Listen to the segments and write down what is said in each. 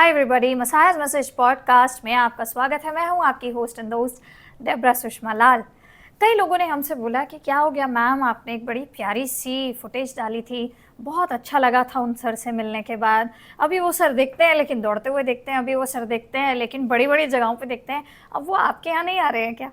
Hi everybody, मसायाज message podcast में आपका स्वागत है। मैं हूं आपकी होस्ट एंड दोस्त डेब्रा सुषमा लाल। कई लोगों ने हमसे बोला कि क्या हो गया मैम, आपने एक बड़ी प्यारी सी फुटेज डाली थी, बहुत अच्छा लगा था उन सर से मिलने के बाद। अभी वो सर देखते हैं लेकिन दौड़ते हुए देखते हैं, अभी वो सर देखते हैं लेकिन बड़ी बड़ी जगहों पे देखते हैं, अब वो आपके यहाँ नहीं आ रहे हैं क्या?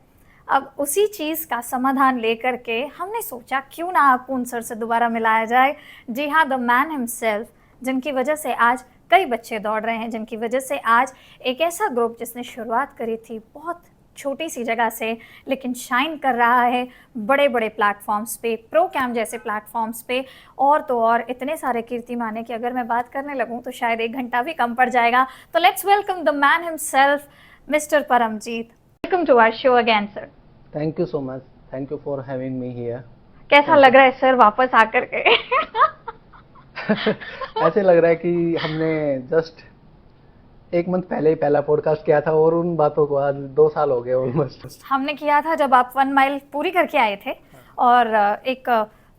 अब उसी चीज़ का समाधान लेकर के हमने सोचा क्यों ना आपको उन सर से दोबारा मिलाया जाए। जी हाँ, द मैन हिमसेल्फ, जिनकी वजह से आज कई बच्चे दौड़ रहे हैं, जिनकी वजह से आज एक ऐसा ग्रुप जिसने शुरुआत करी थी बहुत छोटी सी जगह से लेकिन शाइन कर रहा है बड़े बड़े प्लेटफॉर्म्स पे, प्रो कैम जैसे प्लेटफॉर्म्स पे, और तो और इतने सारे कीर्तिमाने की अगर मैं बात करने लगूं तो शायद 1 घंटा भी कम पड़ जाएगा। तो let's welcome the man himself, mister Paramjit. Welcome to our show again sir. Thank you so much, thank you for having me here. कैसा लग रहा है सर वापस आकर के? ऐसे लग रहा है कि हमने जस्ट 1 मंथ पहले ही पहला पॉडकास्ट किया था और उन बातों को आज 2 साल हो गए ऑलमोस्ट। हमने किया था जब आप 1 माइल पूरी करके आए थे और एक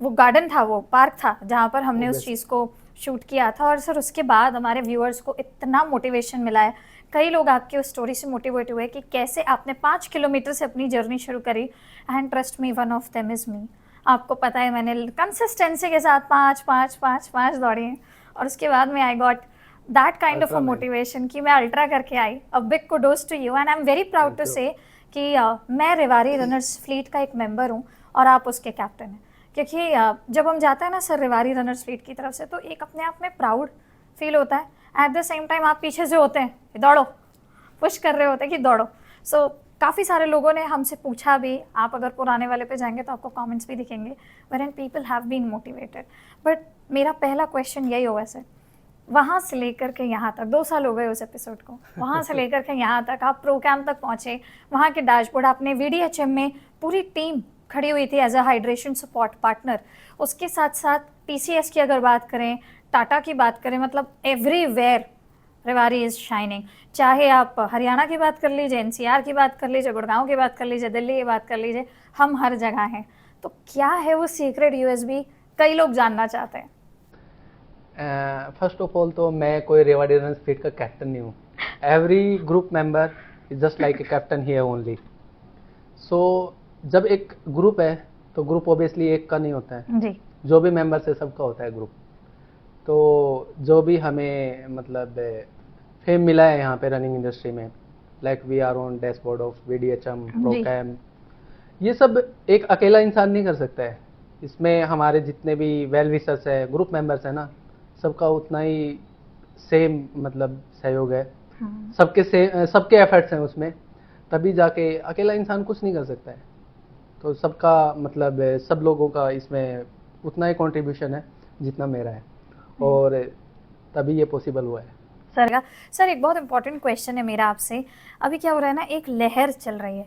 वो गार्डन था, वो पार्क था जहाँ पर हमने उस चीज़ को शूट किया था। और सर उसके बाद हमारे व्यूअर्स को इतना मोटिवेशन मिला है, कई लोग आपके उस स्टोरी से मोटिवेट हुए कि कैसे आपने 5 किलोमीटर से अपनी जर्नी शुरू करी। And trust me, one of them is me. आपको पता है मैंने कंसिस्टेंसी के साथ 5 दौड़ी हैं और उसके बाद में I got that kind of a motivation कि मैं अल्ट्रा करके आई। A big kudos to you and I am very proud to say कि मैं रेवाड़ी रनर्स फ्लीट का एक मेंबर हूँ और आप उसके कैप्टन हैं। क्योंकि जब हम जाते हैं ना सर रेवाड़ी रनर्स फ्लीट की तरफ से, तो एक अपने आप में प्राउड फील होता है। एट द सेम टाइम आप पीछे से होते हैं कि दौड़ो, पुश कर रहे होते हैं कि दौड़ो। सो काफ़ी सारे लोगों ने हमसे पूछा भी, आप अगर पुराने वाले पे जाएंगे तो आपको कमेंट्स भी दिखेंगे where and people have been motivated. But मेरा पहला क्वेश्चन यही होगा सर, वहाँ से लेकर के यहाँ तक 2 साल हो गए उस एपिसोड को, वहाँ से लेकर के यहाँ तक आप प्रो कैम तक पहुँचे, वहाँ के डैशबोर्ड आपने VDHM में पूरी टीम खड़ी हुई थी as a hydration support partner. उसके साथ साथ TCS की अगर बात करें, टाटा की बात करें, मतलब एवरीवेयर रेवाड़ी इज़ शाइनिंग। चाहे आप हरियाणा की बात कर लीजिए, NCR की बात कर लीजिए, गुड़गांव की बात कर लीजिए, दिल्ली की बात कर लीजिए, हम हर जगह हैं। तो क्या है वो सीक्रेट USB, कई लोग जानना चाहते हैं। फर्स्ट ऑफ ऑल तो मैं कोई रेवाड़ी रनर्स फ्लीट का कैप्टन नहीं हूँ। Every group member is just like a captain here only. So जब एक ग्रुप है तो ग्रुप ऑब्वियसली एक का नहीं होता है जी, जो भी मेंबर्स है सबका होता है ग्रुप। तो जो भी हमें मतलब फेम मिला है यहाँ पे रनिंग इंडस्ट्री में, like we are on dashboard of VDHM, Procam, ये सब एक अकेला इंसान नहीं कर सकता है। इसमें हमारे जितने भी वेल विशर्स है, ग्रुप मेंबर्स है ना, सबका उतना ही सेम मतलब सहयोग है। सबके एफर्ट्स हैं उसमें, तभी जाके अकेला इंसान कुछ नहीं कर सकता है। तो सबका मतलब सब लोगों का इसमें उतना ही कंट्रीब्यूशन है जितना मेरा है, और तभी ये पॉसिबल हुआ है। सर एक बहुत इंपॉर्टेंट क्वेश्चन है मेरा आपसे। अभी क्या हो रहा है ना, एक लहर चल रही है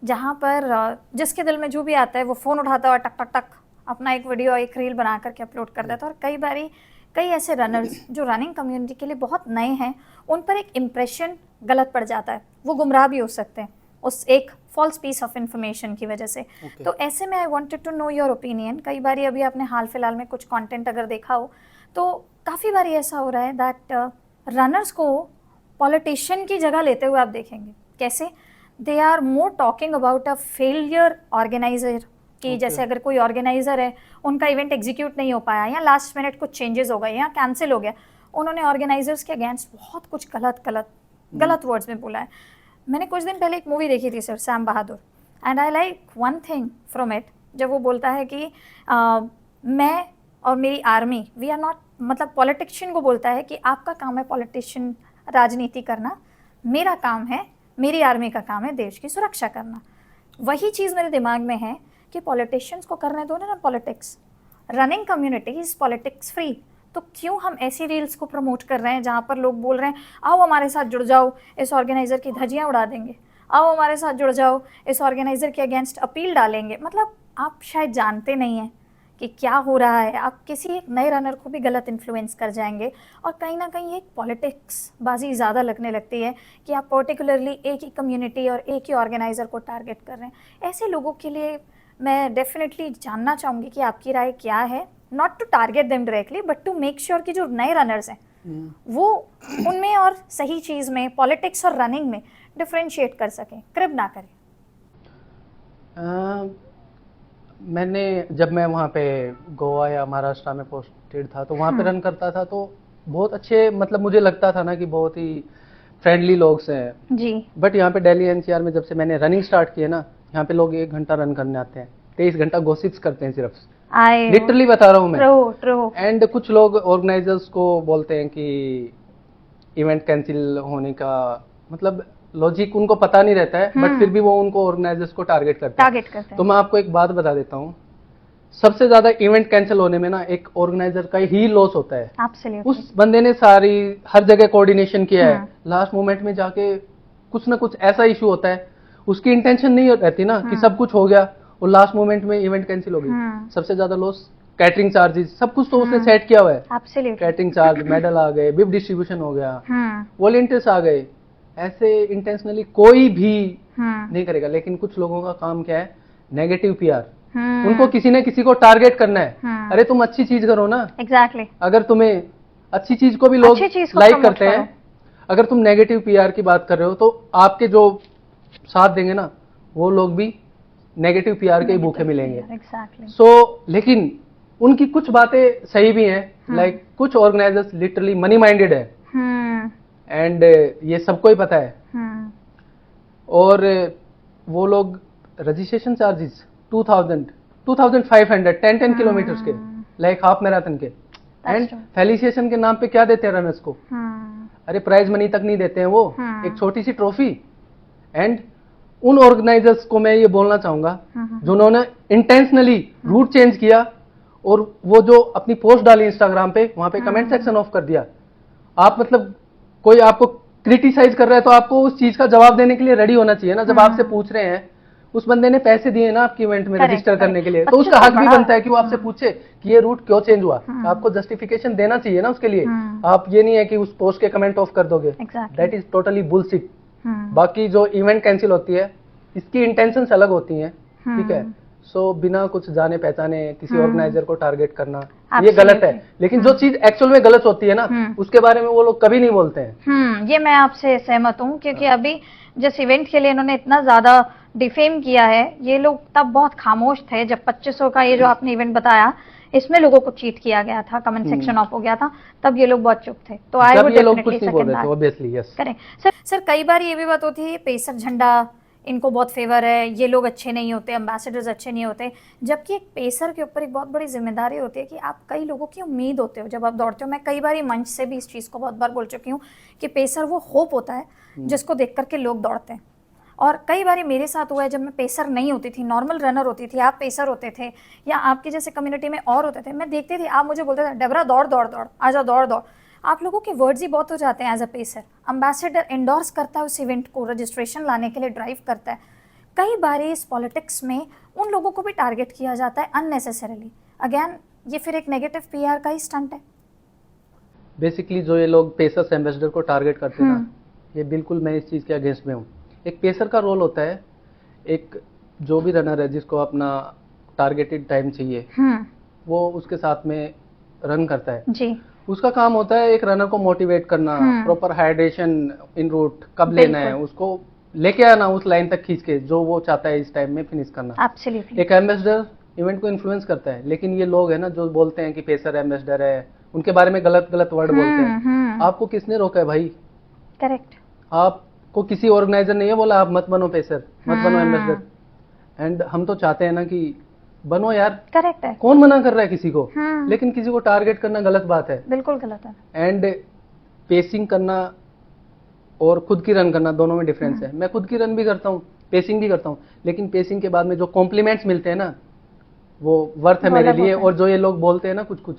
जहाँ पर जिसके दिल में जो भी आता है वो फ़ोन उठाता है और टक टक टक अपना एक वीडियो, एक रील बना करके अपलोड कर देता है। और कई बारी कई ऐसे रनर्स जो रनिंग कम्युनिटी के लिए बहुत नए हैं, उन पर एक इम्प्रेशन गलत पड़ जाता है, वो गुमराह भी हो सकते हैं उस एक फॉल्स पीस ऑफ इंफॉर्मेशन की वजह से। तो ऐसे में I wanted to know your opinion. कई बारी अभी आपने हाल फिलहाल में कुछ कंटेंट अगर देखा हो तो काफ़ी बारी ऐसा हो रहा है दैट रनर्स को पॉलिटिशियन की जगह लेते हुए आप देखेंगे। कैसे? They are more talking about a failure organizer कि जैसे अगर कोई ऑर्गेनाइजर है, उनका इवेंट एग्जीक्यूट नहीं हो पाया या लास्ट मिनट कुछ चेंजेस हो गए या कैंसिल हो गया, उन्होंने ऑर्गेनाइजर्स के अगेंस्ट बहुत कुछ गलत वर्ड्स में बोला है। मैंने कुछ दिन पहले एक मूवी देखी थी sir, Sam Bahadur, and I like one thing from it, जब वो बोलता है कि मैं और मेरी आर्मी, वी आर नॉट, मतलब पॉलिटिशियन को बोलता है कि आपका काम है पॉलिटिशियन राजनीति करना, मेरा काम है, मेरी आर्मी का काम है देश की सुरक्षा करना। वही चीज़ मेरे दिमाग में है कि पॉलिटिशियंस को करने दो ना politics, running community is politics free. तो क्यों हम ऐसी रील्स को प्रमोट कर रहे हैं जहाँ पर लोग बोल रहे हैं आओ हमारे साथ जुड़ जाओ, इस ऑर्गेनाइज़र की धज्जियाँ उड़ा देंगे, आओ हमारे साथ जुड़ जाओ, इस ऑर्गेनाइज़र के अगेंस्ट अपील डालेंगे। मतलब आप शायद जानते नहीं हैं कि क्या हो रहा है, आप किसी एक नए रनर को भी गलत इन्फ्लुएंस कर जाएंगे और कहीं ना कहीं एक पॉलिटिक्स बाजी ज़्यादा लगने लगती है कि आप पर्टिकुलरली एक ही कम्युनिटी और एक ही ऑर्गेनाइज़र को टारगेट कर रहे हैं। ऐसे लोगों के लिए मैं डेफिनेटली जानना चाहूँगी कि आपकी राय क्या है, not to target them directly but to make sure कि जो नए रनर्स हैं वो उनमें और सही चीज में, पॉलिटिक्स और रनिंग में डिफरेंशिएट कर सकें, क्रिब ना करें? मैंने जब मैं वहाँ पे गोवा या महाराष्ट्र में पोस्टेड था तो वहाँ पे रन करता था, तो बहुत अच्छे, मतलब मुझे लगता था ना कि बहुत ही फ्रेंडली लोग हैं जी। बट यहाँ पे दिल्ली एनसीआर में जब से मैंने रनिंग स्टार्ट किया ना, यहाँ पे लोग 1 घंटा रन करने आते हैं, 23 घंटा गॉसिप्स करते हैं सिर्फ। लिटरली बता रहा हूँ मैं। ट्रू। एंड कुछ लोग ऑर्गेनाइजर्स को बोलते हैं कि इवेंट कैंसिल होने का मतलब लॉजिक उनको पता नहीं रहता है, बट फिर भी वो उनको ऑर्गेनाइजर्स को टारगेट करते हैं। तो मैं आपको एक बात बता देता हूँ, सबसे ज्यादा इवेंट कैंसिल होने में ना एक ऑर्गेनाइजर का ही लॉस होता है। Absolutely. उस बंदे ने हर जगह कोऑर्डिनेशन किया है, लास्ट मोमेंट में जाके कुछ ना कुछ ऐसा इशू होता है, उसकी इंटेंशन नहीं रहती ना कि सब कुछ हो गया और लास्ट मोमेंट में इवेंट कैंसिल हो गई। सबसे ज्यादा लॉस कैटरिंग चार्जेस, सब कुछ तो उसने सेट किया हुआ है। कैटरिंग चार्ज, मेडल आ गए, गिफ्ट डिस्ट्रीब्यूशन हो गया, वॉलंटियर्स आ गए, ऐसे इंटेंशनली कोई भी नहीं करेगा। लेकिन कुछ लोगों का काम क्या है, नेगेटिव पीआर। उनको किसी न किसी को टारगेट करना है। अरे तुम अच्छी चीज करो ना। एग्जैक्टली। अगर तुम्हें अच्छी चीज को भी लोग लाइक करते हैं, अगर तुम नेगेटिव पीआर की बात कर रहे हो तो आपके जो साथ देंगे ना वो लोग भी नेगेटिव पीआर के ही भूखे मिलेंगे। लेकिन उनकी कुछ बातें सही भी हैं, लाइक कुछ ऑर्गेनाइजर्स लिटरली मनी माइंडेड है एंड ये सबको ही पता है। और वो लोग रजिस्ट्रेशन चार्जेस 2000, 2500 10 किलोमीटर्स के, लाइक हाफ मैराथन के, एंड फेलिसिएशन के नाम पे क्या देते हैं रनर्स को? अरे प्राइज मनी तक नहीं देते हैं वो, एक छोटी सी ट्रॉफी। एंड उन ऑर्गेनाइजर्स को मैं ये बोलना चाहूंगा जिन्होंने इंटेंशनली रूट चेंज किया और वो जो अपनी पोस्ट डाली इंस्टाग्राम पे, वहां पे कमेंट सेक्शन ऑफ कर दिया। आप मतलब कोई आपको क्रिटिसाइज कर रहा है तो आपको उस चीज का जवाब देने के लिए रेडी होना चाहिए ना। जब आपसे पूछ रहे हैं, उस बंदे ने पैसे दिए ना आपके इवेंट में रजिस्टर करने के लिए, तो उसका हक भी बनता है कि वो आपसे पूछे कि ये रूट क्यों चेंज हुआ। आपको जस्टिफिकेशन देना चाहिए ना उसके लिए। आप ये नहीं है कि उस पोस्ट के कमेंट ऑफ कर दोगे, दैट इज टोटली बुलशिट। बाकी जो इवेंट कैंसिल होती है, इसकी इंटेंशंस अलग होती हैं, ठीक है। सो बिना कुछ जाने पहचाने किसी ऑर्गेनाइजर को टारगेट करना ये गलत है। लेकिन जो चीज एक्चुअल में गलत होती है ना, उसके बारे में वो लोग कभी नहीं बोलते हैं। ये मैं आपसे सहमत हूँ, क्योंकि अभी जिस इवेंट के लिए इन्होंने इतना ज्यादा डिफेम किया है, ये लोग तब बहुत खामोश थे जब 2500 का ये जो आपने इवेंट बताया, इसमें लोगों को चीट किया गया था, कमेंट सेक्शन ऑफ हो गया था, तब ये लोग बहुत चुप थे। तो आई would definitely second that, obviously yes. Correct sir. कई बार ये भी बात होती है, पेसर झंडा इनको बहुत फेवर है, ये लोग अच्छे नहीं होते, एम्बेसडर्स अच्छे नहीं होते, जबकि एक पेसर के ऊपर एक बहुत बड़ी जिम्मेदारी होती है कि आप कई लोगों की उम्मीद होते हो जब आप दौड़ते हो। मैं कई बार मंच से भी इस चीज़ को बहुत बार बोल चुकी हूँ कि पेसर वो होप होता है जिसको देख करके लोग दौड़ते हैं। और कई बार मेरे साथ हुआ है, जब मैं पेसर नहीं होती थी, नॉर्मल रनर होती थी, आप पेसर होते थे या आपके जैसे कम्युनिटी में और होते थे, मैं देखती थी, आप मुझे बोलते थे डेबरा दौड़ दौड़ दौड़, आजा दौड़ दौड़। आप लोगों के वर्ड्स ही बहुत हो जाते हैं as a pacer. Ambassador endorse करता है उस इवेंट को, रजिस्ट्रेशन लाने के लिए ड्राइव करता है। कई बार इस पॉलिटिक्स में उन लोगों को भी टारगेट किया जाता है अननेसेसरीली। अगेन ये फिर एक नेगेटिव पीआर का ही स्टंट है। बेसिकली जो ये लोग पेसर्स एम्बेसडर को टारगेट करते हैं ना, ये बिल्कुल मैं इस चीज़ के अगेंस्ट में हूँ। एक पेसर का रोल होता है, एक जो भी रनर है जिसको अपना टारगेटेड टाइम चाहिए, वो उसके साथ में रन करता है जी। उसका काम होता है एक रनर को मोटिवेट करना, प्रॉपर हाइड्रेशन इन रूट कब लेना है, उसको लेके आना उस लाइन तक खींच के जो वो चाहता है इस टाइम में फिनिश करना। Absolutely. एक एम्बेसडर इवेंट को इन्फ्लुएंस करता है, लेकिन ये लोग है ना जो बोलते हैं कि पेसर एम्बेसडर है, उनके बारे में गलत गलत वर्ड बोलते हैं। आपको किसने रोका है भाई? करेक्ट। आपको किसी ऑर्गेनाइजर ने ये बोला आप मत बनो पेसर, मत बनो एम्बेसडर। एंड हम तो चाहते हैं ना कि बनो यार। करेक्ट है। कौन मना कर रहा है किसी को? लेकिन किसी को टारगेट करना गलत बात है, बिल्कुल गलत है। एंड पेसिंग करना और खुद की रन करना दोनों में डिफरेंस है। मैं खुद की रन भी करता हूँ, पेसिंग भी करता हूँ, लेकिन पेसिंग के बाद में जो कॉम्प्लीमेंट्स मिलते हैं ना, वो वर्थ है मेरे लिए। और जो ये लोग बोलते हैं ना कुछ कुछ,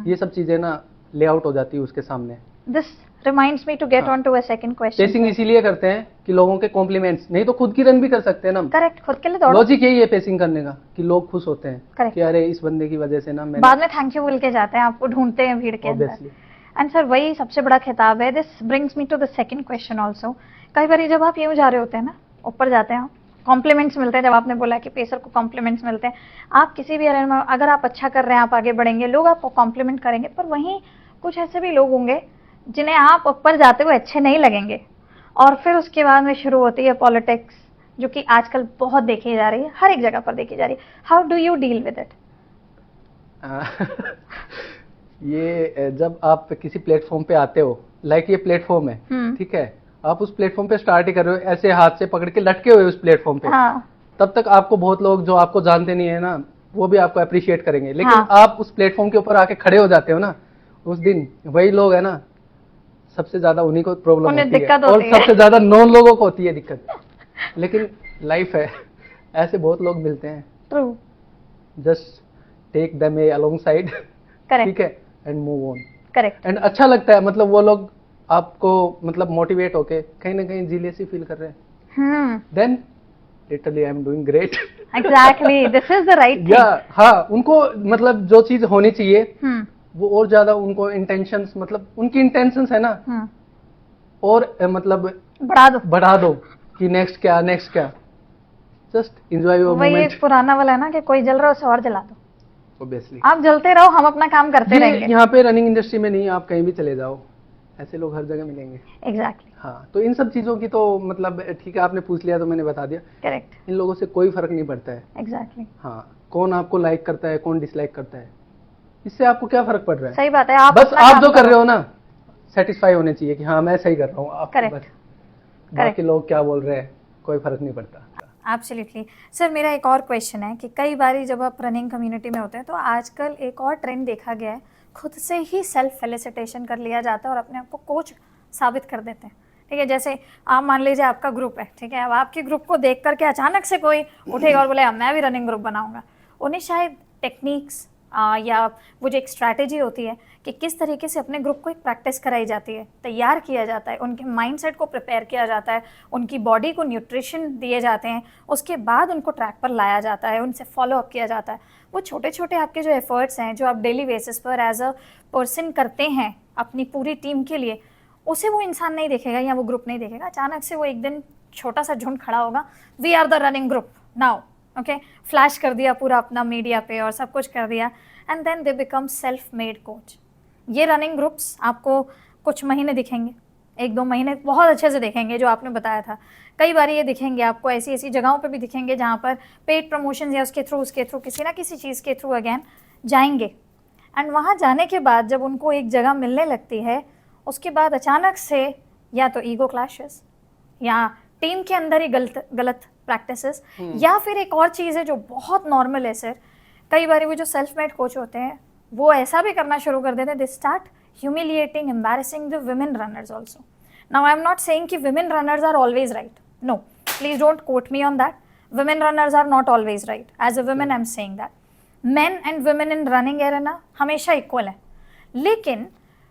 ये सब चीजें ना ले आउट हो जाती है उसके सामने। This reminds me to get on to a second question. Pacing इसीलिए करते हैं कि लोगों के कॉम्प्लीमेंट्स, नहीं तो खुद की रन भी कर सकते हैं ना। करेक्ट, खुद के लिए दौड़ो। लॉजिक यही है पेसिंग करने का कि लोग खुश होते हैं कि अरे इस बंदे की वजह से ना मैं, बाद में थैंक यू बोल के जाते हैं, आपको ढूंढते हैं भीड़ के अंदर। एंड सर वही सबसे बड़ा खिताब है। This brings me to the second question also. कई बार जब आप यूं जा रहे होते हैं ना, ऊपर जाते हैं, कॉम्प्लीमेंट्स मिलते हैं। जब आपने बोला कि पेसर को कॉम्प्लीमेंट्स मिलते हैं, आप किसी भी अरेना में अगर आप अच्छा कर रहे हैं, आप आगे बढ़ेंगे, लोग आपको कॉम्प्लीमेंट करेंगे, पर वहीं कुछ ऐसे भी लोग होंगे जिन्हें आप ऊपर जाते हुए अच्छे नहीं लगेंगे, और फिर उसके बाद में शुरू होती है पॉलिटिक्स, जो कि आजकल बहुत देखी जा रही है, हर एक जगह पर देखी जा रही है. How do you deal with it? ये जब आप किसी प्लेटफॉर्म पे आते हो, लाइक ये प्लेटफॉर्म है, ठीक है, आप उस प्लेटफॉर्म पे स्टार्ट ही कर रहे हो, ऐसे हाथ से पकड़ के लटके हुए उस प्लेटफॉर्म पे. हाँ. तब तक आपको बहुत लोग जो आपको जानते नहीं है ना, वो भी आपको अप्रिशिएट करेंगे, लेकिन हाँ. आप उस प्लेटफॉर्म के ऊपर आके खड़े हो जाते हो ना, उस दिन वही लोग है ना, सबसे ज्यादा उन्हीं को प्रॉब्लम उन्हें होती है, दिक्कत और होती है. सबसे ज्यादा नॉन लोगों को होती है दिक्कत. लेकिन लाइफ है, ऐसे बहुत लोग मिलते हैं. True. Just take them alongside, correct. ठीक है, and move on. Correct. And अच्छा लगता है, मतलब वो लोग आपको मतलब मोटिवेट होके कहीं ना कहीं जीलियसी फील कर रहे हैं, then literally I am doing great. Exactly, this is the right या हाँ, उनको मतलब जो चीज होनी चाहिए वो और ज्यादा उनको इंटेंशंस, मतलब उनकी इंटेंशंस है ना, और मतलब बढ़ा दो कि नेक्स्ट क्या, नेक्स्ट क्या. जस्ट एंजॉय योर वही मोमेंट. एक पुराना वाला है ना कि कोई जल रहा है उसे और जला दो. ऑब्वियसली आप जलते रहो, हम अपना काम करते रहेंगे. यहाँ पे रनिंग इंडस्ट्री में नहीं, आप कहीं भी चले जाओ, ऐसे लोग हर जगह मिलेंगे. एग्जैक्टली. हाँ, तो इन सब चीजों की तो मतलब ठीक है, आपने पूछ लिया तो मैंने बता दिया. करेक्ट. इन लोगों से कोई फर्क नहीं पड़ता है. एग्जैक्टली. हाँ, कौन आपको लाइक करता है, कौन डिसलाइक करता है, इससे आपको क्या फर्क पड़ रहा है. सही बात है. आप बस अपना आप काम जो कर करो. रहे हो ना, सेटिस्फाई होने चाहिए कि हाँ मैं सही कर रहा हूँ. आप Correct. बस बाकी लोग क्या बोल रहे हैं कोई फर्क नहीं पड़ता. एब्सोल्युटली. सर, मेरा एक और क्वेश्चन है कि कई बारी जब आप रनिंग कम्युनिटी में होते हैं तो आजकल एक और ट्रेंड देखा गया है, खुद से ही सेल्फ फेलिसिटेशन कर लिया जाता है और अपने आप को कोच साबित कर देते हैं. ठीक है, जैसे आप मान लीजिए आपका ग्रुप है, ठीक है, अब आपके ग्रुप को देख करके अचानक से कोई उठेगा और बोले अब मैं भी रनिंग ग्रुप बनाऊंगा. उन्हें शायद टेक्निक्स या वो जो एक स्ट्रैटेजी होती है कि किस तरीके से अपने ग्रुप को एक प्रैक्टिस कराई जाती है, तैयार किया जाता है, उनके माइंडसेट को प्रिपेयर किया जाता है, उनकी बॉडी को न्यूट्रिशन दिए जाते हैं, उसके बाद उनको ट्रैक पर लाया जाता है, उनसे फॉलो अप किया जाता है. वो छोटे छोटे आपके जो एफर्ट्स हैं जो आप डेली बेसिस पर एज अ पर्सन करते हैं अपनी पूरी टीम के लिए, उसे वो इंसान नहीं देखेगा या वो ग्रुप नहीं देखेगा. अचानक से वो एक दिन छोटा सा झुंड खड़ा होगा, we are the running group now, okay, flash कर दिया पूरा अपना मीडिया पे और सब कुछ कर दिया, and then they become self made coach. ये रनिंग ग्रुप्स आपको कुछ महीने दिखेंगे, 1-2 महीने बहुत अच्छे से दिखेंगे जो आपने बताया था. कई बार ये दिखेंगे आपको ऐसी ऐसी जगहों पे भी दिखेंगे जहाँ पर पेड प्रमोशन या उसके थ्रू किसी ना किसी चीज़ के थ्रू अगेन जाएंगे. एंड वहाँ जाने के बाद जब उनको एक जगह मिलने लगती है, उसके बाद अचानक से या तो ईगो क्लैशेस या टीम के अंदर ही गलत प्रैक्टिसेस, या फिर एक और चीज़ है जो बहुत नॉर्मल है सर, कई बार वो जो सेल्फ मेड कोच होते हैं वो ऐसा भी करना शुरू कर देते हैं, they start humiliating, embarrassing the women runners also. Now I am not saying कि women runners are always right, no, please don't quote me on that. Women runners are not always right. As a women I am saying that men and women in running arena हमेशा equal है. लेकिन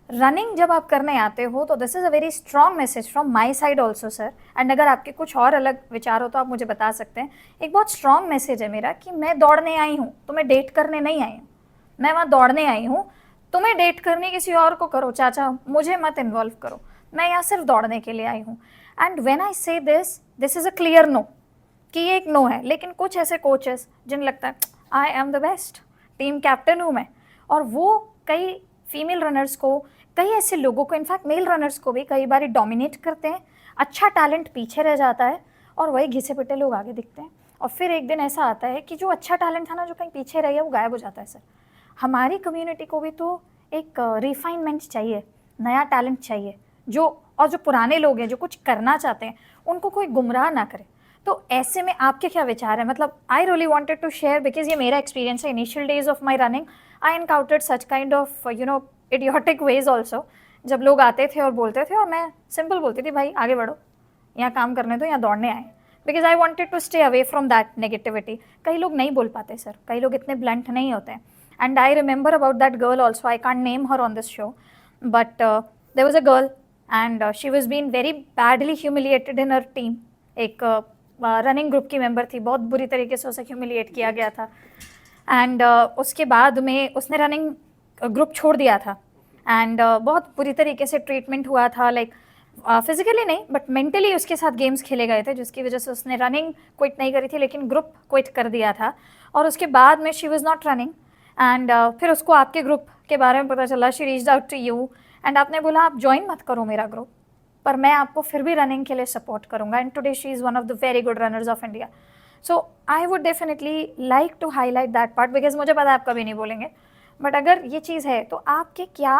running जब आप करने आते हो तो this is a very strong message from my side also sir, and अगर आपके कुछ और अलग विचार हो तो आप मुझे बता सकते हैं. एक बहुत स्ट्रॉन्ग मैसेज है मेरा कि मैं दौड़ने आई हूँ, तुम्हें डेट करने नहीं आई हूँ. मैं वहाँ दौड़ने आई हूँ, तुम्हें डेट करनी किसी और को करो चाचा, मुझे मत इन्वॉल्व करो, मैं यहाँ सिर्फ दौड़ने के लिए आई हूँ. And when I say this is a clear no कि ये एक नो है. लेकिन कुछ ऐसे कोचेस जिन्हें लगता है I am the best, team captain हूँ मैं, और वो कई फीमेल रनर्स को, कई ऐसे लोगों को, इनफैक्ट मेल रनर्स को भी कई बार डोमिनेट करते हैं. अच्छा टैलेंट पीछे रह जाता है और वही घिसे पिटे लोग आगे दिखते हैं. और फिर एक दिन ऐसा आता है कि जो अच्छा टैलेंट था ना, जो कहीं पीछे रह गया, वो गायब हो जाता है. सर, हमारी कम्युनिटी को भी तो एक रिफाइनमेंट चाहिए, नया टैलेंट चाहिए, जो पुराने लोग हैं जो कुछ करना चाहते हैं उनको कोई गुमराह ना करे. तो ऐसे में आपके क्या विचार है? मतलब I really wanted to share because ये मेरा एक्सपीरियंस है. Initial days of my running I encountered such kind of idiotic ways also, जब लोग आते थे और बोलते थे और मैं सिंपल बोलती थी, भाई आगे बढ़ो, यहाँ काम करने दो, यहाँ दौड़ने आए, because I wanted to stay away from that negativity. कई लोग नहीं बोल पाते सर, कई लोग इतने ब्लंट नहीं होते हैं. And I remember about that girl also, I can't name her on this show, but there was a girl and she was been very badly humiliated in her team. एक running group की member थी, बहुत बुरी तरीके से उसे humiliate किया गया था. एंड उसके बाद में उसने रनिंग ग्रुप छोड़ दिया था. एंड बहुत बुरी तरीके से ट्रीटमेंट हुआ था, लाइक फिजिकली नहीं बट मेंटली उसके साथ गेम्स खेले गए थे, जिसकी वजह से उसने रनिंग क्विट नहीं करी थी लेकिन ग्रुप क्विट कर दिया था. और उसके बाद में she was not running and फिर उसको आपके ग्रुप के बारे में पता चला, she reached out to you and आपने बोला आप ज्वाइन मत करो मेरा ग्रुप, पर मैं आपको फिर भी रनिंग के लिए सपोर्ट करूंगा, and today she is one of the very good runners of India. So I would definitely like to highlight that part, because मुझे पता है आप कभी नहीं बोलेंगे, बट अगर ये चीज़ है तो आपके क्या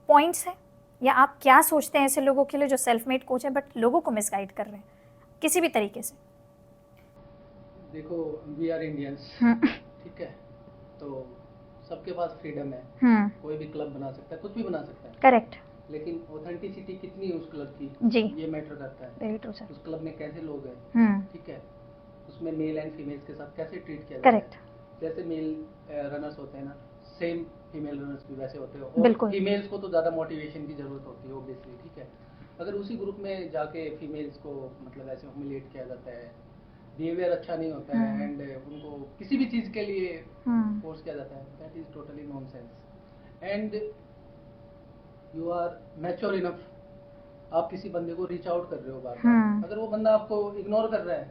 पॉइंट्स हैं या आप क्या सोचते हैं ऐसे लोगों के लिए जो सेल्फ मेड कोच है बट लोगों को मिसगाइड कर रहे हैं किसी भी तरीके से? देखो, वी आर इंडियंस, ठीक है, तो सबके पास फ्रीडम है, कोई भी क्लब बना सकता है, कुछ भी बना सकता है. करेक्ट. लेकिन ऑथेंटिसिटी कितनी है उस क्लब की, जी, ये मैटर करता है. Very true sir. उस क्लब में कैसे लोग हैं, ठीक है, उसमें मेल एंड फीमेल्स के साथ कैसे ट्रीट किया जाता है. करेक्ट. जैसे मेल रनर्स होते हैं ना, सेम फीमेल रनर्स भी वैसे होते हैं, बिल्कुल. और फीमेल्स को तो ज़्यादा मोटिवेशन की ज़रूरत होती है ऑब्वियसली, ठीक है. अगर उसी ग्रुप में जाके फीमेल्स को मतलब ऐसे ह्यूमिलिएट किया जाता है, बिहेवियर अच्छा नहीं होता है, एंड उनको किसी भी चीज़ के लिए फोर्स किया जाता है, that is totally nonsense. And you are mature enough, आप किसी बंदे को रीच आउट कर रहे हो बार बार, अगर वो बंदा आपको इग्नोर कर रहा है,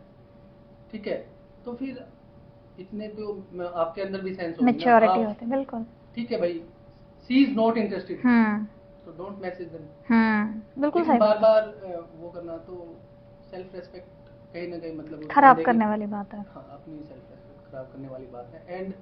ठीक है, तो फिर इतने तो आपके अंदर भी सेंस होगी, मैच्योरिटी होती है. बिल्कुल, ठीक है भाई, she is not interested, so don't message them. बिल्कुल सही. बार बार वो करना तो सेल्फ रेस्पेक्ट कहीं ना कहीं मतलब खराब करने वाली बात है. हाँ, अपनी सेल्फ रेस्पेक्ट खराब करने वाली बात है. एंड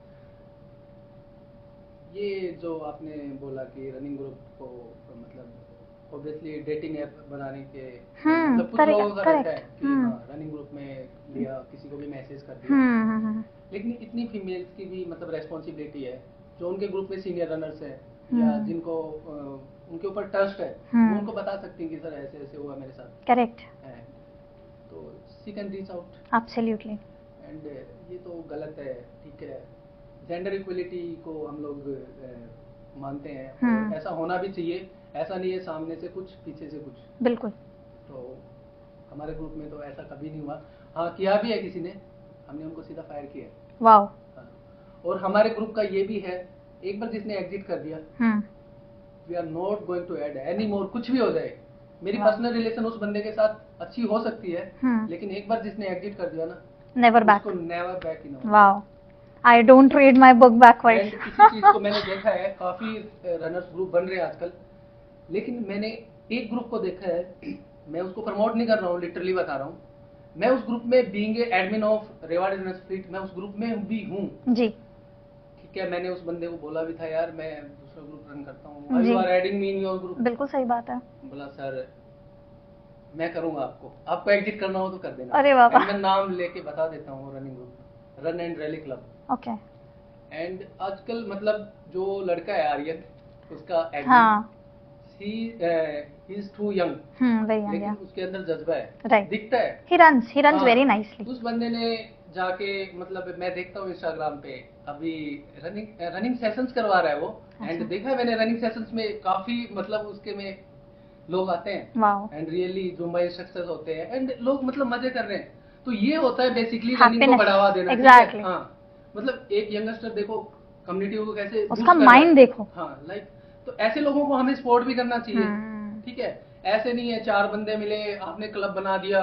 ये जो आपने बोला कि रनिंग ग्रुप को मतलब ऑब्वियसली डेटिंग ऐप बनाने के मतलब कुछ लोगों का रहता है कि हाँ, रनिंग ग्रुप में लिया, किसी को भी मैसेज कर दिया, लेकिन इतनी फीमेल्स की भी मतलब रेस्पॉन्सिबिलिटी है जो उनके ग्रुप में सीनियर रनर्स है या जिनको उनके ऊपर ट्रस्ट है, वो उनको बता सकती हैं कि सर ऐसे ऐसे हुआ मेरे साथ. करेक्ट. तो she can reach out. Absolutely. And ये तो गलत है, ठीक है. जेंडर इक्वलिटी को हम लोग मानते हैं, और ऐसा होना भी चाहिए. ऐसा नहीं है सामने से कुछ पीछे से कुछ. बिल्कुल. तो हमारे ग्रुप में तो ऐसा कभी नहीं हुआ. हाँ, किया भी है किसी ने, हमने उनको सीधा फायर किया. वाओ. हाँ. और हमारे ग्रुप का ये भी है, एक बार जिसने एग्जिट कर दिया, we are not going to add any more. कुछ भी हो जाए, मेरी पर्सनल रिलेशन उस बंदे के साथ अच्छी हो सकती है, लेकिन एक बार जिसने एग्जिट कर दिया ना, never back. Never back in. Wow. I don't read my book backward. इसी चीज को मैंने देखा है, काफी रनर्स ग्रुप बन रहे हैं आजकल, लेकिन मैंने एक ग्रुप को देखा है, मैं उसको प्रमोट नहीं कर रहा हूँ, लिटरली बता रहा हूँ, मैं उस ग्रुप में being admin of Rewari runners fleet, मैं उस ग्रुप में भी हूँ जी, ठीक है. मैंने उस बंदे को बोला भी था, यार मैं दूसरा ग्रुप रन करता हूँ, you are adding me in your group. बिल्कुल सही बात है. बोला सर मैं करूंगा, आपको एग्जिट करना हो तो कर देना. अरे बाबा. मैं नाम लेके बता देता हूँ, running group, run and rally club. Okay. And आजकल मतलब जो लड़का है आर्यन, उसका admin, he is too young, लेकिन उसके अंदर जज्बा है, right. दिखता है. he runs very nicely. उस बंदे ने जाके मतलब मैं देखता हूँ इंस्टाग्राम पे, अभी रनिंग सेशंस करवा रहा है वो. एंड देखा है मैंने रनिंग सेशंस में काफी मतलब उसके में लोग आते हैं, एंड रियली जुम्बा इंस्ट्रक्टर्स होते हैं, एंड लोग मतलब मजे कर रहे हैं. तो ये होता है बेसिकली रनिंग को बढ़ावा देना. एग्जैक्टली. हाँ, मतलब एक यंगस्टर देखो कम्युनिटी को कैसे, उसका माइंड देखो. हाँ, लाइक तो ऐसे लोगों को हमें सपोर्ट भी करना चाहिए, ठीक है. ऐसे नहीं है 4 बंदे मिले आपने क्लब बना दिया,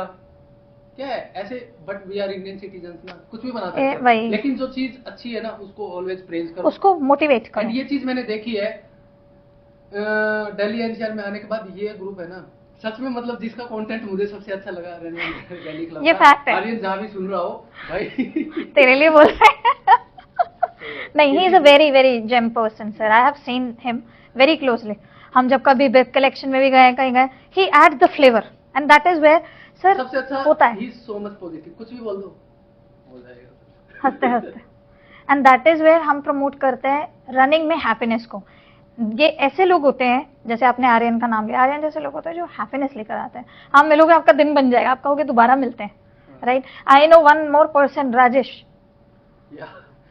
क्या है ऐसे. But we are Indian citizens ना, कुछ भी बना सकते हैं, लेकिन जो चीज अच्छी है ना उसको ऑलवेज प्रेज करो, उसको मोटिवेट करो. एंड ये चीज मैंने देखी है दिल्ली एनसीआर में आने के बाद. ये ग्रुप है ना, सच में मतलब जिसका कंटेंट मुझे सबसे अच्छा लगा रैली क्लब, ये फैक्ट है. आर्यन जहाँ भी सुन रहा हो भाई तेरे लिए बोल रहा है. नहीं, he is a very very gem person sir. I have seen him very closely. हम जब कभी बिग कलेक्शन में भी गए, कहीं गए, he adds the flavour, and that is where sir सबसे अच्छा होता है. He is so much positive, कुछ भी बोल दो हो जाएगा हंसते हंसते. एंड दैट इज वेयर हम प्रमोट करते हैं रनिंग में हैप्पीनेस को. ये ऐसे लोग होते हैं, जैसे आपने आर्यन का नाम लिया, आर्यन जैसे लोग होते हैं जो हैप्पीनेस लेकर आते हैं. आप मिलोगे आपका दिन बन जाएगा, आप कहोगे दोबारा मिलते हैं, right. I know one more person, Rajesh,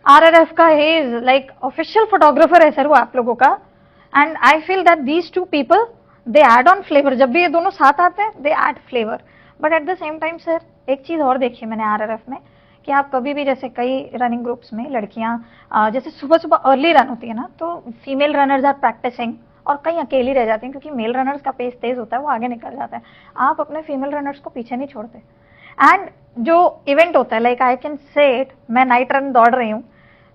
RRF का he is like official photographer है सर वो आप लोगों का. And I feel that these 2 people they add on flavour. जब भी ये दोनों साथ आते हैं they add flavour. But at the same time sir एक चीज और देखी मैंने RRF में, कि आप कभी भी जैसे कई रनिंग ग्रुप्स में लड़कियां जैसे सुबह सुबह अर्ली रन होती है ना, तो फीमेल रनर्स आर प्रैक्टिसिंग और कहीं अकेली रह जाती हैं, क्योंकि मेल रनर्स का पेस तेज होता है, वो आगे निकल जाता है. आप अपने फीमेल रनर्स को पीछे नहीं छोड़ते. एंड जो इवेंट होता है, like I can say it, मैं नाइट रन दौड़ रही हूँ,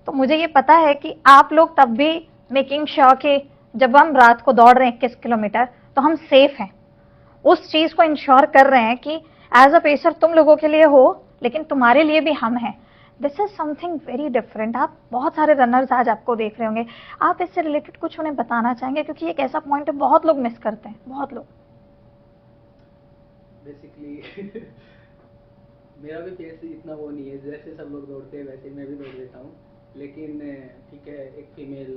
तो मुझे ये पता है कि आप लोग तब भी मेकिंग श्योर कि जब हम रात को दौड़ रहे हैं 21 किलोमीटर तो हम सेफ हैं, उस चीज को इंश्योर कर रहे हैं कि एज अ पेसर तुम लोगों के लिए हो लेकिन तुम्हारे लिए भी हम हैं। This is something very different. आप बहुत सारे रनर्स आज आपको देख रहे होंगे, आप इससे रिलेटेड कुछ उन्हें बताना चाहेंगे, क्योंकि एक ऐसा पॉइंट है बहुत लोग मिस करते हैं, बहुत लोग। बेसिकली मेरा भी फेस इतना वो नहीं है, जैसे सब लोग दौड़ते हैं वैसे मैं भी दौड़ देता हूँ, लेकिन ठीक है एक फीमेल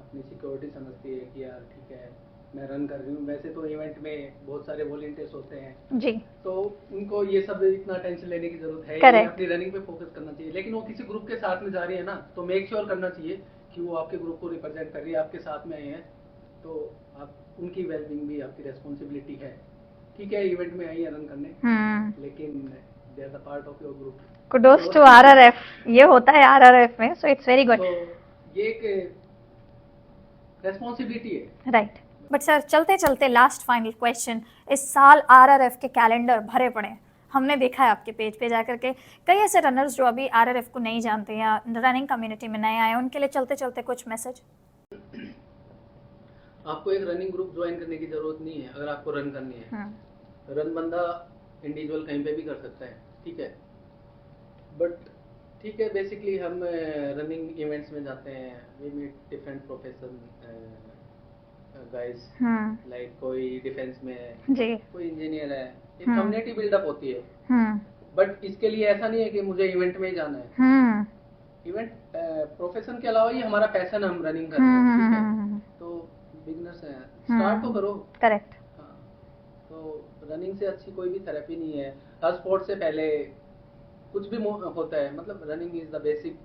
अपनी सिक्योरिटी समझती है कि यार ठीक है मैं रन कर रही हूँ। वैसे तो इवेंट में बहुत सारे वॉलंटियर्स होते हैं जी, तो उनको ये सब इतना टेंशन लेने की जरूरत है Correct. नहीं, अपनी रनिंग पे फोकस करना चाहिए। लेकिन वो किसी ग्रुप के साथ में जा रही है ना, तो मेक श्योर करना चाहिए कि वो आपके ग्रुप को रिप्रेजेंट कर रही है, आपके साथ में आए हैं, तो आप उनकी वेलबींग भी आपकी रेस्पॉन्सिबिलिटी है। ठीक है इवेंट में आई है रन करने, लेकिन they are the part of your group. Kudos to RRF, ये होता है आरआरएफ में, सो इट्स वेरी गुड। तो ये एक रेस्पॉन्सिबिलिटी है, राइट। बट सर चलते चलते लास्ट फाइनल क्वेश्चन, इस साल आरआरएफ के कैलेंडर भरे पड़े हैं, हमने देखा है आपके पेज पे जाकर के कई ऐसे रनर्स जो अभी आरआरएफ को नहीं जानते या रनिंग कम्युनिटी में नए आए, उनके लिए चलते चलते कुछ मैसेज। आपको एक रनिंग ग्रुप ज्वाइन करने की जरूरत नहीं है अगर आपको रन करनी है। रन बंदा इंडिविजुअल कहीं पे भी कर सकता है, ठीक है, बट ठीक है बेसिकली हम रनिंग इवेंट्स में जाते हैं, we meet different profession guys, like कोई डिफेंस में है जी, कोई इंजीनियर है, एक कम्युनिटी बिल्डअप होती है। बट इसके लिए ऐसा नहीं है कि मुझे इवेंट में ही जाना है। इवेंट प्रोफेशन के अलावा ये हमारा पैशन है, हम रनिंग कर रहे हैं, ठीक है, तो बिगनर्स हैं, स्टार्ट तो करो। करेक्ट। हाँ, तो रनिंग से अच्छी कोई भी थेरेपी नहीं है। हर स्पोर्ट से पहले कुछ भी होता है, मतलब running is the basic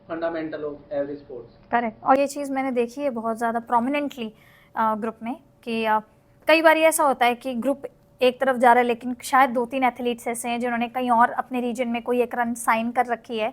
fundamental of every sports. Correct. और ये चीज़ मैंने देखी है बहुत ज़्यादा प्रोमिनेंटली ग्रुप में कि कई बार ऐसा होता है कि ग्रुप एक तरफ जा रहा है लेकिन शायद 2-3 एथलीट्स ऐसे हैं जिन्होंने कहीं और अपने रीजन में कोई एक रन साइन कर रखी है,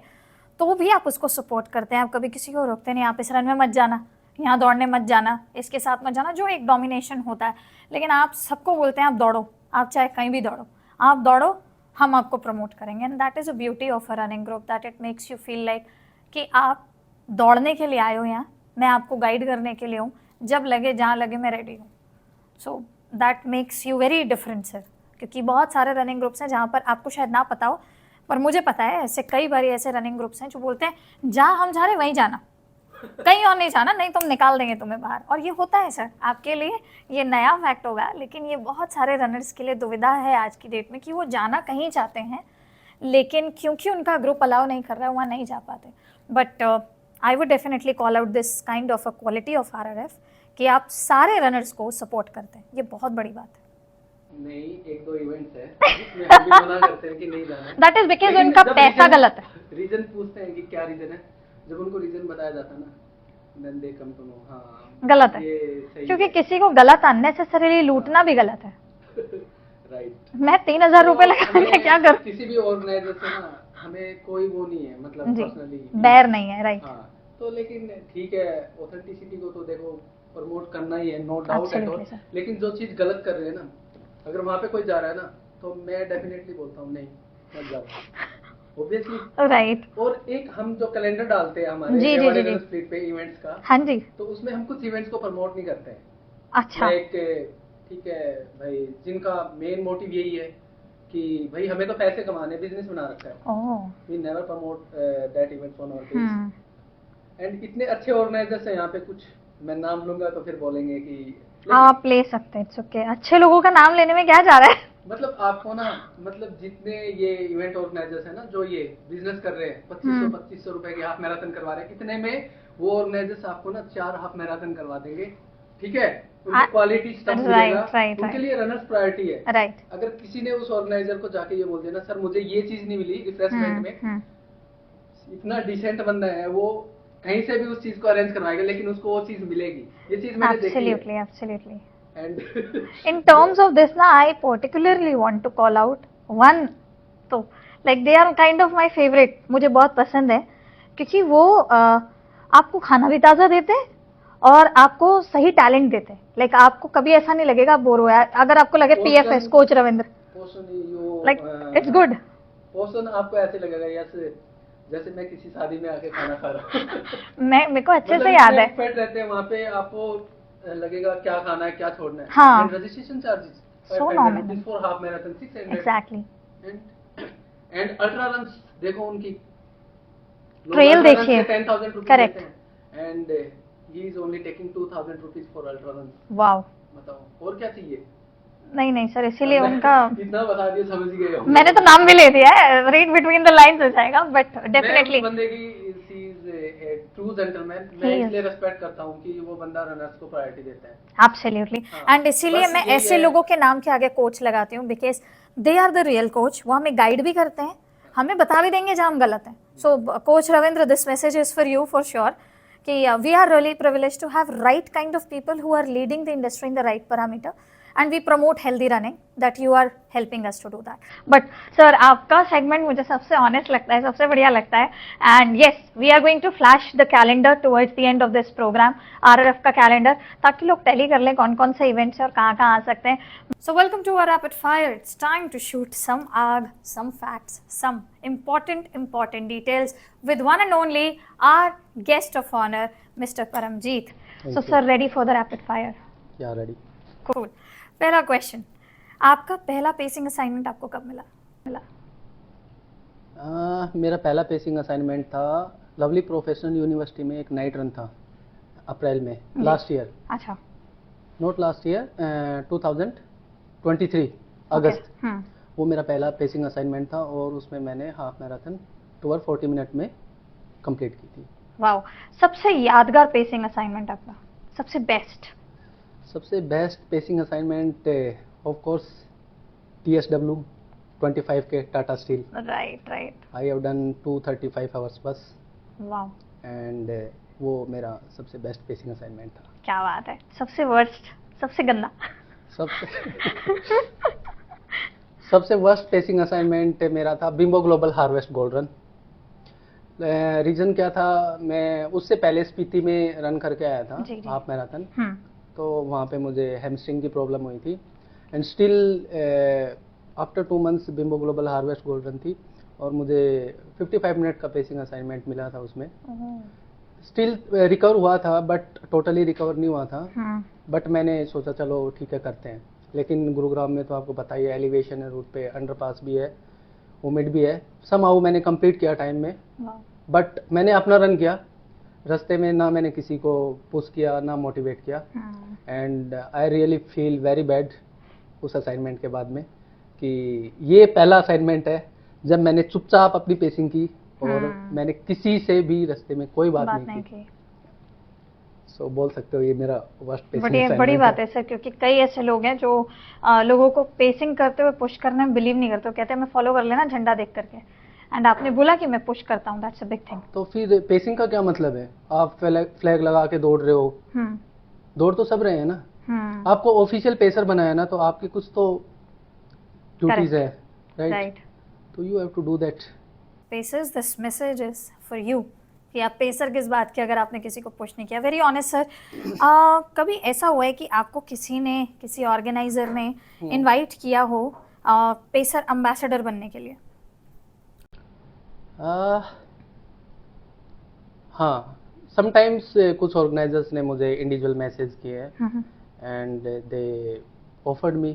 तो भी आप उसको सपोर्ट करते हैं, आप कभी किसी को रोकते नहीं, आप इस रन में मत जाना, यहाँ दौड़ने मत जाना, इसके साथ मत जाना, जो एक डोमिनेशन होता है। लेकिन आप सबको बोलते हैं आप दौड़ो, आप चाहे कहीं भी दौड़ो, आप दौड़ो, हम आपको प्रमोट करेंगे। And that is a beauty of a running group, that it makes you feel like कि आप दौड़ने के लिए आए हो यहाँ, मैं आपको गाइड करने के लिए हूँ, जब लगे जहाँ लगे मैं रेडी हूँ। So that makes you very different sir, क्योंकि बहुत सारे रनिंग ग्रुप्स हैं जहाँ पर आपको शायद ना पता हो, पर मुझे पता है ऐसे कई बार ऐसे रनिंग ग्रुप्स हैं जो बोलते हैं जहाँ हम जा रहे वहीं जाना, कहीं और नहीं जाना, नहीं तो हम निकाल देंगे तुम्हें बाहर। और ये होता है सर, आपके लिए ये नया फैक्ट होगा, लेकिन ये बहुत सारे रनर्स के लिए दुविधा है आज की डेट में कि वो जाना कहीं चाहते हैं, लेकिन क्योंकि उनका ग्रुप अलाउ नहीं कर रहा है वहाँ नहीं जा पाते। But I would definitely call out this kind of a quality of RRF कि आप सारे रनर्स को सपोर्ट करते हैं, ये बहुत बड़ी बात है। नहीं, एक दो इवेंट्स है जिसमें हम भी मना करते हैं कि नहीं जाना है। दैट इज बिकॉज उनका पैसा गलत है। रीजन पूछते हैं कि क्या रीजन है, जब उनको रीजन बताया जाता है ना, then they come to know हाँ गलत है, ये सही क्योंकि है। किसी को गलत अननेसेसरीली लूटना भी गलत है। राइट। मैं 3000 रुपए लगा के क्या करूं? किसी भी ऑर्गेनाइजर से ना हमें कोई वो नहीं है, मतलब जी, पर्सनली बैर नहीं है। राइट। हाँ, तो लेकिन ठीक है, ऑथेंटिसिटी को तो देखो प्रमोट करना ही है, नो डाउट एट ऑल। लेकिन जो चीज गलत कर रहे हैं ना, अगर वहाँ पे कोई जा रहा है ना, तो मैं डेफिनेटली बोलता हूँ नहीं मत जाओ, ऑब्वियसली। राइट। और एक हम जो कैलेंडर डालते हैं हमारे जी, जी, जी, स्प्लिट पे इवेंट्स का, हाँ जी, तो उसमें हम कुछ इवेंट्स को प्रमोट नहीं करते हैं। अच्छा, लाइक ठीक है भाई, जिनका मेन मोटिव यही है कि भाई हमें तो पैसे कमाने, बिजनेस बना रखा है, oh, we never promote that events on our page. And इतने अच्छे ऑर्गेनाइजर्स हैं यहाँ पे, कुछ मैं नाम लूंगा तो फिर बोलेंगे कि आप ले सकते हैं, इट्स ओके। अच्छे लोगों का नाम लेने में क्या जा रहा है? मतलब आपको ना, मतलब जितने ये इवेंट ऑर्गेनाइजर्स हैं ना, जो ये बिजनेस कर रहे हैं, 2500 रुपए की हाफ मैराथन करवा रहे हैं, इतने में वो ऑर्गेनाइजर्स आपको ना 4 हाफ मैराथन करवा देंगे, ठीक है, उनकी क्वालिटी स्टफ मिलेगा, उनके लिए रनर्स प्रायोरिटी है। राइट। अगर किसी ने उस ऑर्गेनाइजर को जाके ये बोल दिया ना, सर मुझे ये चीज नहीं मिली रिफ्रेशमेंट में, इतना डिसेंट बंदा है वो, कहीं से भी उस चीज को अरेंज करवाएगा, लेकिन उसको वो चीज मिलेगी। ये चीज मैंने देखी है। Absolutely, absolutely. And In terms of this, ना, I particularly want to call out one, तो like they are kind of my favorite, मुझे बहुत पसंद है, क्योंकि वो आपको खाना भी ताज़ा देते हैं और आपको सही टैलेंट देते हैं। लाइक आपको कभी ऐसा नहीं लगेगा आप बोर हुआ है, अगर आपको लगे PFS coach Ravindra, like it's good. पोषण आपको ऐसे लगेगा यस जैसे मैं किसी शादी में आके खाना खा रहा हूँ। मेरे को अच्छे से याद है। फेट रहते हैं वहाँ पे, आपको लगेगा क्या खाना है क्या छोड़ना है। हाँ। And registration charges So normal. For half marathon 600। Exactly. And ultra runs देखो उनकी ट्रेल देखिए। 10,000 rupees correct. And he is only taking 2,000 rupees for ultra runs. Wow. बताओ और क्या चाहिए। नहीं सर, इसीलिए उनका इतना बता दिया, समझ गए हो। मैंने तो नाम भी ले दिया है, रीड बिटवीन द लाइंस हो जाएगा, बट डेफिनेटली मैं उस बंदे की ट्रू जेंटलमैन, मैं इसलिए रेस्पेक्ट करता हूँ कि वो बंदा रनर्स को प्रायोरिटी देता है। एब्सोल्युटली। एंड इसीलिए मैं ऐसे लोगों के नाम के आगे कोच लगाती हूँ, because they are the real coach. वो हमें गाइड भी करते हैं, हमें बता भी देंगे जहाँ हम गलत हैं। So coach Ravindra, this message is for you for sure कि we are really privileged to have right kind of people who are leading the industry in the right parameter, and we promote healthy running, that you are helping us to do that. But sir, आपका segment मुझे सबसे honest लगता है, सबसे बढ़िया लगता है। And yes, we are going to flash the calendar towards the end of this program, RRF का calendar, ताकि लोग tally कर लें कौन कौन से events और कहाँ आ सकते हैं। So welcome to our rapid fire. It's time to shoot some आग, some facts, some important details with one and only our guest of honor, Mr. Paramjeet. So sir, ready for the rapid fire? Yeah, ready. Cool. पहला question, आपका पहला pacing assignment आपको कब मिला? मेरा पहला pacing assignment था लवली प्रोफेशनल यूनिवर्सिटी में, एक नाइट रन था अप्रैल में, लास्ट ईयर। अच्छा। नॉट लास्ट ईयर, 2023 अगस्त। वो मेरा पहला पेसिंग असाइनमेंट था और उसमें मैंने हाफ मैराथन 2 और 40 मिनट में कंप्लीट की थी। वाओ। सबसे यादगार पेसिंग असाइनमेंट आपका, सबसे best pacing assignment of course TSW 25 के Tata steel. Right. I have done 235 hours बस। वाओ। एंड वो मेरा सबसे बेस्ट पेसिंग असाइनमेंट था। क्या बात है। सबसे वर्स्ट, सबसे गंदा? सबसे वर्स्ट पेसिंग असाइनमेंट मेरा था bimbo global harvest gold run. Reason क्या था, मैं उससे पहले स्पीति में रन करके आया था हाफ मैराथन, तो वहाँ पे मुझे हैमस्ट्रिंग की प्रॉब्लम हुई थी। And still after 2 months bimbo global harvest gold run थी और मुझे 55 मिनट का पेसिंग असाइनमेंट मिला था उसमें। स्टिल रिकवर हुआ था बट टोटली रिकवर नहीं हुआ था। बट मैंने सोचा चलो ठीक है करते हैं, लेकिन गुरुग्राम में तो आपको पता ही है एलिवेशन है, रूट पे अंडरपास भी है, उमिड भी है। समहाउ मैंने कंप्लीट किया टाइम में, बट मैंने अपना रन किया। रास्ते में ना मैंने किसी को पुश किया ना मोटिवेट किया। And I really feel very bad उस असाइनमेंट के बाद में कि ये पहला असाइनमेंट है जब मैंने चुपचाप अपनी पेसिंग की और मैंने किसी से भी रास्ते में कोई बात नहीं की। सो बोल सकते हो ये मेरा वर्स्ट पेसिंग असाइनमेंट। बड़ी बात है सर, क्योंकि कई ऐसे लोग हैं जो लोगों को पेसिंग करते हुए पुश करने में बिलीव नहीं करते, कहते हैं मैं फॉलो कर लेना झंडा देख करके। एंड आपने बोला कि मैं पुश करता हूँ, दैट्स अ बिग थिंग। तो फिर पेसिंग का क्या मतलब है? आप फ्लैग लगा के दौड़ रहे हो, दौड़ तो सब रहे हैं ना। आपको ऑफिशियल पेसर बनाया ना, तो आपकी कुछ तो ड्यूटीज है, राइट? तो you have to do that. Pacers, this message is for you कि आप पेसर किस बात की, अगर आपने किसी को पुश नहीं किया। वेरी ऑनेस्ट सर, कभी ऐसा हुआ है कि आपको किसी ऑर्गेनाइजर ने इनवाइट किया हो पेसर एम्बेसडर बनने के लिए? हाँ, समटाइम्स कुछ ऑर्गेनाइजर्स ने मुझे इंडिविजुअल मैसेज किए हैं एंड दे ऑफर्ड मी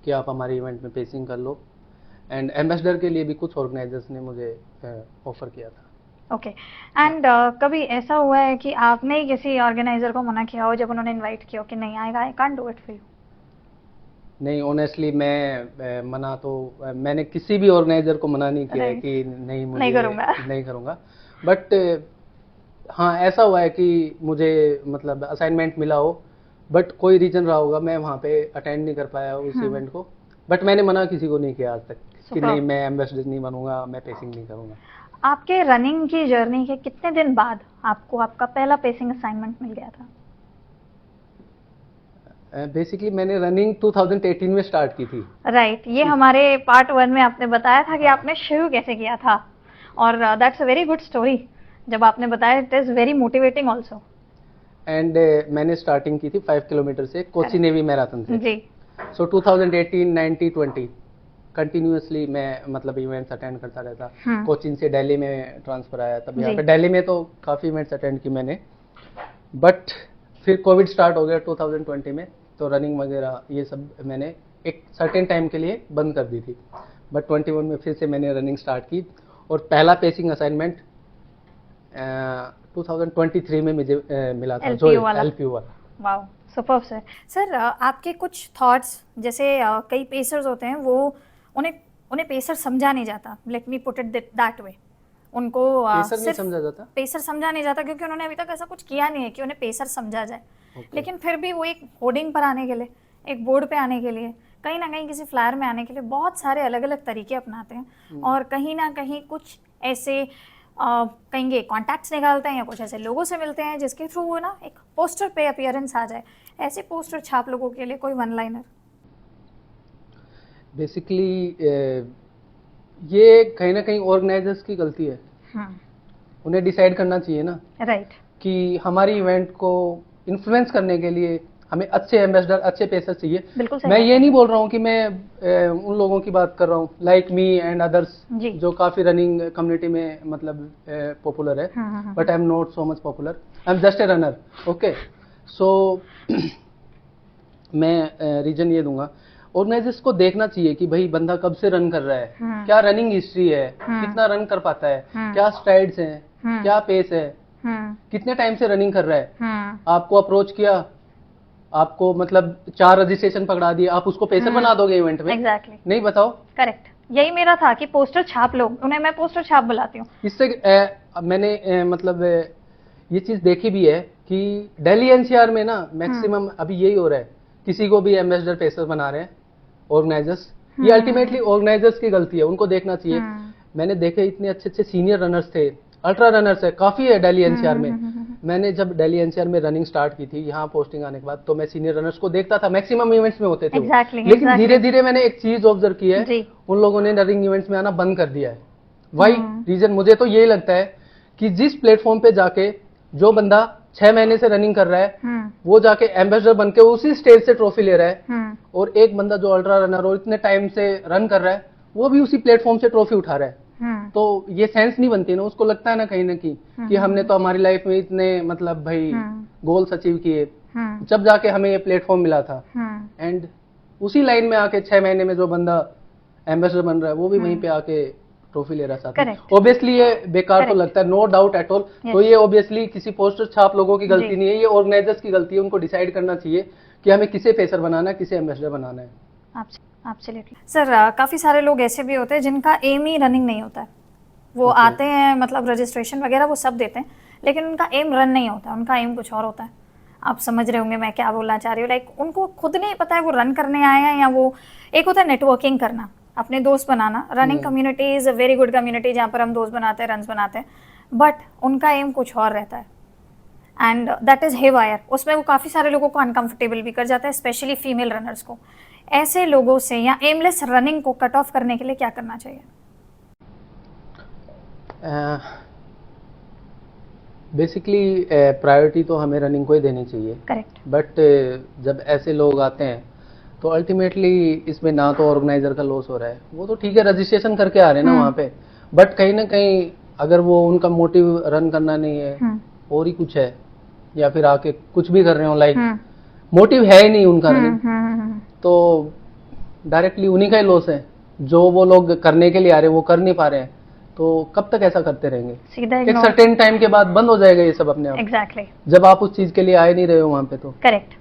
कि आप हमारे इवेंट में पेसिंग कर लो। एंड एम्बेसडर के लिए भी कुछ ऑर्गेनाइजर्स ने मुझे ऑफर किया था। ओके। एंड कभी ऐसा हुआ है कि आपने ही किसी ऑर्गेनाइजर को मना किया हो जब उन्होंने इनवाइट किया हो कि नहीं आएगा, I can't do it for you? नहीं, ऑनेस्टली मैंने किसी भी ऑर्गेनाइजर को मना नहीं किया है कि नहीं करूँगा। बट हाँ, ऐसा हुआ है कि मुझे मतलब असाइनमेंट मिला हो बट कोई रीजन रहा होगा मैं वहाँ पे अटेंड नहीं कर पाया उस इवेंट को, बट मैंने मना किसी को नहीं किया आज तक कि नहीं मैं एम्बेसडर नहीं बनूंगा, मैं पेसिंग नहीं करूँगा। आपके रनिंग की जर्नी के कितने दिन बाद आपको आपका पहला पेसिंग असाइनमेंट मिल गया था? बेसिकली मैंने रनिंग 2018 में स्टार्ट की थी। राइट। ये हमारे पार्ट 1 में आपने बताया था कि आपने शुरू कैसे किया था, और that's a very good story जब आपने बताया। It is very motivating also. And मैंने स्टार्टिंग की थी 5 किलोमीटर से, कोची नेवी मैराथन से जी। सो 2018 90 20 कंटिन्यूअसली मैं मतलब इवेंट्स अटेंड करता रहता। कोचिंग से दिल्ली में ट्रांसफर आया, तब यहाँ जी। पे दिल्ली में तो काफ़ी इवेंट्स अटेंड की मैंने। बट फिर कोविड स्टार्ट हो गया 2020 में, तो रनिंग वगैरह ये सब मैंने एक सर्टेन टाइम के लिए बंद कर दी थी। बट 21 में फिर से मैंने रनिंग स्टार्ट की, और पहला पेसिंग असाइनमेंट 2023 में मुझे मिला था, जो LPU वाला। LPU वाला। Wow, superb sir. सर आपके कुछ थॉट्स, जैसे कई पेसर्स होते हैं, वो उन्हें पेसर समझा नहीं जाता, let me put it that way. उनको पेसर नहीं सिर्फ समझा जाता? पेसर समझा नहीं जाता क्योंकि उन्होंने अभी तक ऐसा कुछ किया नहीं है कि उन्हें पेसर समझा जाए। लेकिन फिर भी वो एक होर्डिंग पर आने के लिए, एक बोर्ड पे आने के लिए, कहीं ना कहीं किसी फ्लायर में आने के लिए बहुत सारे अलग अलग तरीके अपनाते हैं, और कहीं ना कहीं कुछ ऐसे कहेंगे कॉन्टैक्ट्स निकालते हैं, या कुछ ऐसे लोगों से मिलते हैं जिसके थ्रू वो ना एक पोस्टर पे अपीयरेंस आ जाए। ऐसे पोस्टर छाप लोगों के लिए कोई वन लाइनर? बेसिकली ये कहीं ना कहीं ऑर्गेनाइजर्स की गलती है। उन्हें डिसाइड करना चाहिए ना, राइट, कि हमारी इवेंट को इन्फ्लुएंस करने के लिए हमें अच्छे एम्बेसडर, अच्छे पेसर चाहिए। बिल्कुल सही मैं बात ये है। नहीं बोल रहा हूँ कि मैं उन लोगों की बात कर रहा हूँ लाइक मी एंड अदर्स, जी। जो काफी रनिंग कम्युनिटी में मतलब पॉपुलर है, but I am not so much popular, I am just a runner. Okay, so मैं रीजन ये दूंगा, ऑर्गेनाइजर्स को देखना चाहिए कि भाई बंदा कब से रन कर रहा है, क्या रनिंग हिस्ट्री है, कितना रन कर पाता है, क्या स्ट्राइड्स हैं, क्या पेस है, कितने टाइम से रनिंग कर रहा है। आपको अप्रोच किया, आपको मतलब 4 रजिस्ट्रेशन पकड़ा दिए, आप उसको पेसर बना दोगे इवेंट में? एग्जैक्टली, नहीं, बताओ। करेक्ट, यही मेरा था कि पोस्टर छाप लो, उन्हें मैं पोस्टर छाप बुलाती हूँ। इससे मैंने मतलब ये चीज देखी भी है कि दिल्ली एनसीआर में ना मैक्सिमम अभी यही हो रहा है, किसी को भी एम्बेसडर पेसर बना रहे हैं ऑर्गेनाइजर्स। ये अल्टीमेटली ऑर्गेनाइजर्स की गलती है, उनको देखना चाहिए। मैंने देखे इतने अच्छे अच्छे सीनियर रनर्स थे, अल्ट्रा रनर्स है, काफी है दिल्ली एनसीआर में। मैंने जब दिल्ली एनसीआर में रनिंग स्टार्ट की थी, यहाँ पोस्टिंग आने के बाद, तो मैं सीनियर रनर्स को देखता था, मैक्सिमम इवेंट्स में होते थे। लेकिन धीरे धीरे मैंने एक चीज ऑब्जर्व की है, उन लोगों ने रनिंग इवेंट्स में आना बंद कर दिया है। Why reason? मुझे तो यही लगता है कि जिस प्लेटफॉर्म पे जाके जो बंदा 6 महीने से रनिंग कर रहा है, वो जाके एम्बेसडर बन के उसी स्टेज से ट्रॉफी ले रहा है, और एक बंदा जो अल्ट्रा रनर और इतने टाइम से रन कर रहा है, वो भी उसी प्लेटफॉर्म से ट्रॉफी उठा रहा है। तो ये सेंस नहीं बनती ना, उसको लगता है ना कहीं ना कहीं कि हमने तो हमारी लाइफ में इतने मतलब भाई गोल्स अचीव किए, जब जाके हमें ये प्लेटफॉर्म मिला था। एंड उसी लाइन में आके 6 महीने में जो बंदा एम्बेसडर बन रहा है, वो भी वहीं पे आके ट्रॉफी ले रहा है। ऑब्वियसली ये बेकार तो लगता है, नो डाउट एट ऑल। तो ये ऑब्वियसली किसी पोस्टर छाप लोगों की गलती नहीं है, ये ऑर्गेनाइजर्स की गलती है। उनको डिसाइड करना चाहिए कि हमें किसे पेसर बनाना है, किसे एम्बेसडर बनाना है। Absolutely sir. काफ़ी सारे लोग ऐसे भी होते हैं जिनका एम ही रनिंग नहीं होता है। वो आते हैं, मतलब रजिस्ट्रेशन वगैरह वो सब देते हैं, लेकिन उनका एम रन नहीं होता, उनका एम कुछ और होता है। आप समझ रहे होंगे मैं क्या बोलना चाह रही हूँ। लाइक उनको खुद नहीं पता है वो रन करने आए हैं, या वो एक होता है नेटवर्किंग करना, अपने दोस्त बनाना। Running community is a very good community जहाँ पर हम दोस्त बनाते हैं, रन्स बनाते हैं, बट उनका एम कुछ और रहता है, and that is haywire. उसमें वो काफ़ी सारे लोगों को अनकंफर्टेबल भी कर जाता है, स्पेशली फीमेल रनर्स को। ऐसे लोगों से या एमलेस रनिंग को कट ऑफ करने के लिए क्या करना चाहिए? बेसिकली प्रायोरिटी तो हमें रनिंग को ही देनी चाहिए, करेक्ट। बट जब ऐसे लोग आते हैं तो अल्टीमेटली इसमें ना तो ऑर्गेनाइजर का लॉस हो रहा है, वो तो ठीक है रजिस्ट्रेशन करके आ रहे हैं ना वहाँ पे, बट कहीं ना कहीं अगर वो उनका मोटिव रन करना नहीं है और ही कुछ है, या फिर आके कुछ भी कर रहे हो, लाइक मोटिव है ही नहीं उनका रनिंग, तो डायरेक्टली उन्हीं का ही लॉस है। जो वो लोग करने के लिए आ रहे हैं वो कर नहीं पा रहे हैं, तो कब तक ऐसा करते रहेंगे? सीधा एक सर्टेन टाइम के बाद बंद हो जाएगा ये सब अपने आप। एग्जैक्टली। जब आप उस चीज के लिए आए नहीं रहे हो वहाँ पे, तो करेक्ट।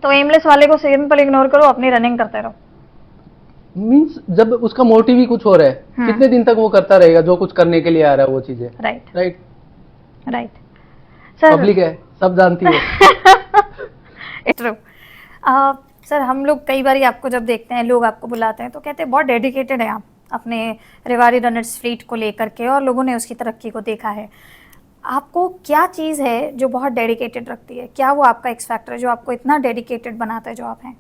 तो एमलेस वाले को सिंपल इग्नोर करो, अपनी रनिंग करते रहो। मींस जब उसका मोटिव ही कुछ हो रहा है, कितने दिन तक वो करता रहेगा जो कुछ करने के लिए आ रहा है वो चीजें? Right right right sir. Public है, सब जानती है। ट्रू। सर हम लोग कई बार आपको जब देखते हैं, लोग आपको बुलाते हैं तो कहते हैं बहुत डेडिकेटेड है आप अपने रेवाड़ी रनर्स फ्लीट को लेकर के, और लोगों ने उसकी तरक्की को देखा है। आपको क्या चीज़ है जो बहुत डेडिकेटेड रखती है? क्या वो आपका एक्स फैक्टर है जो आपको इतना डेडिकेटेड बनाता है जो आप हैं?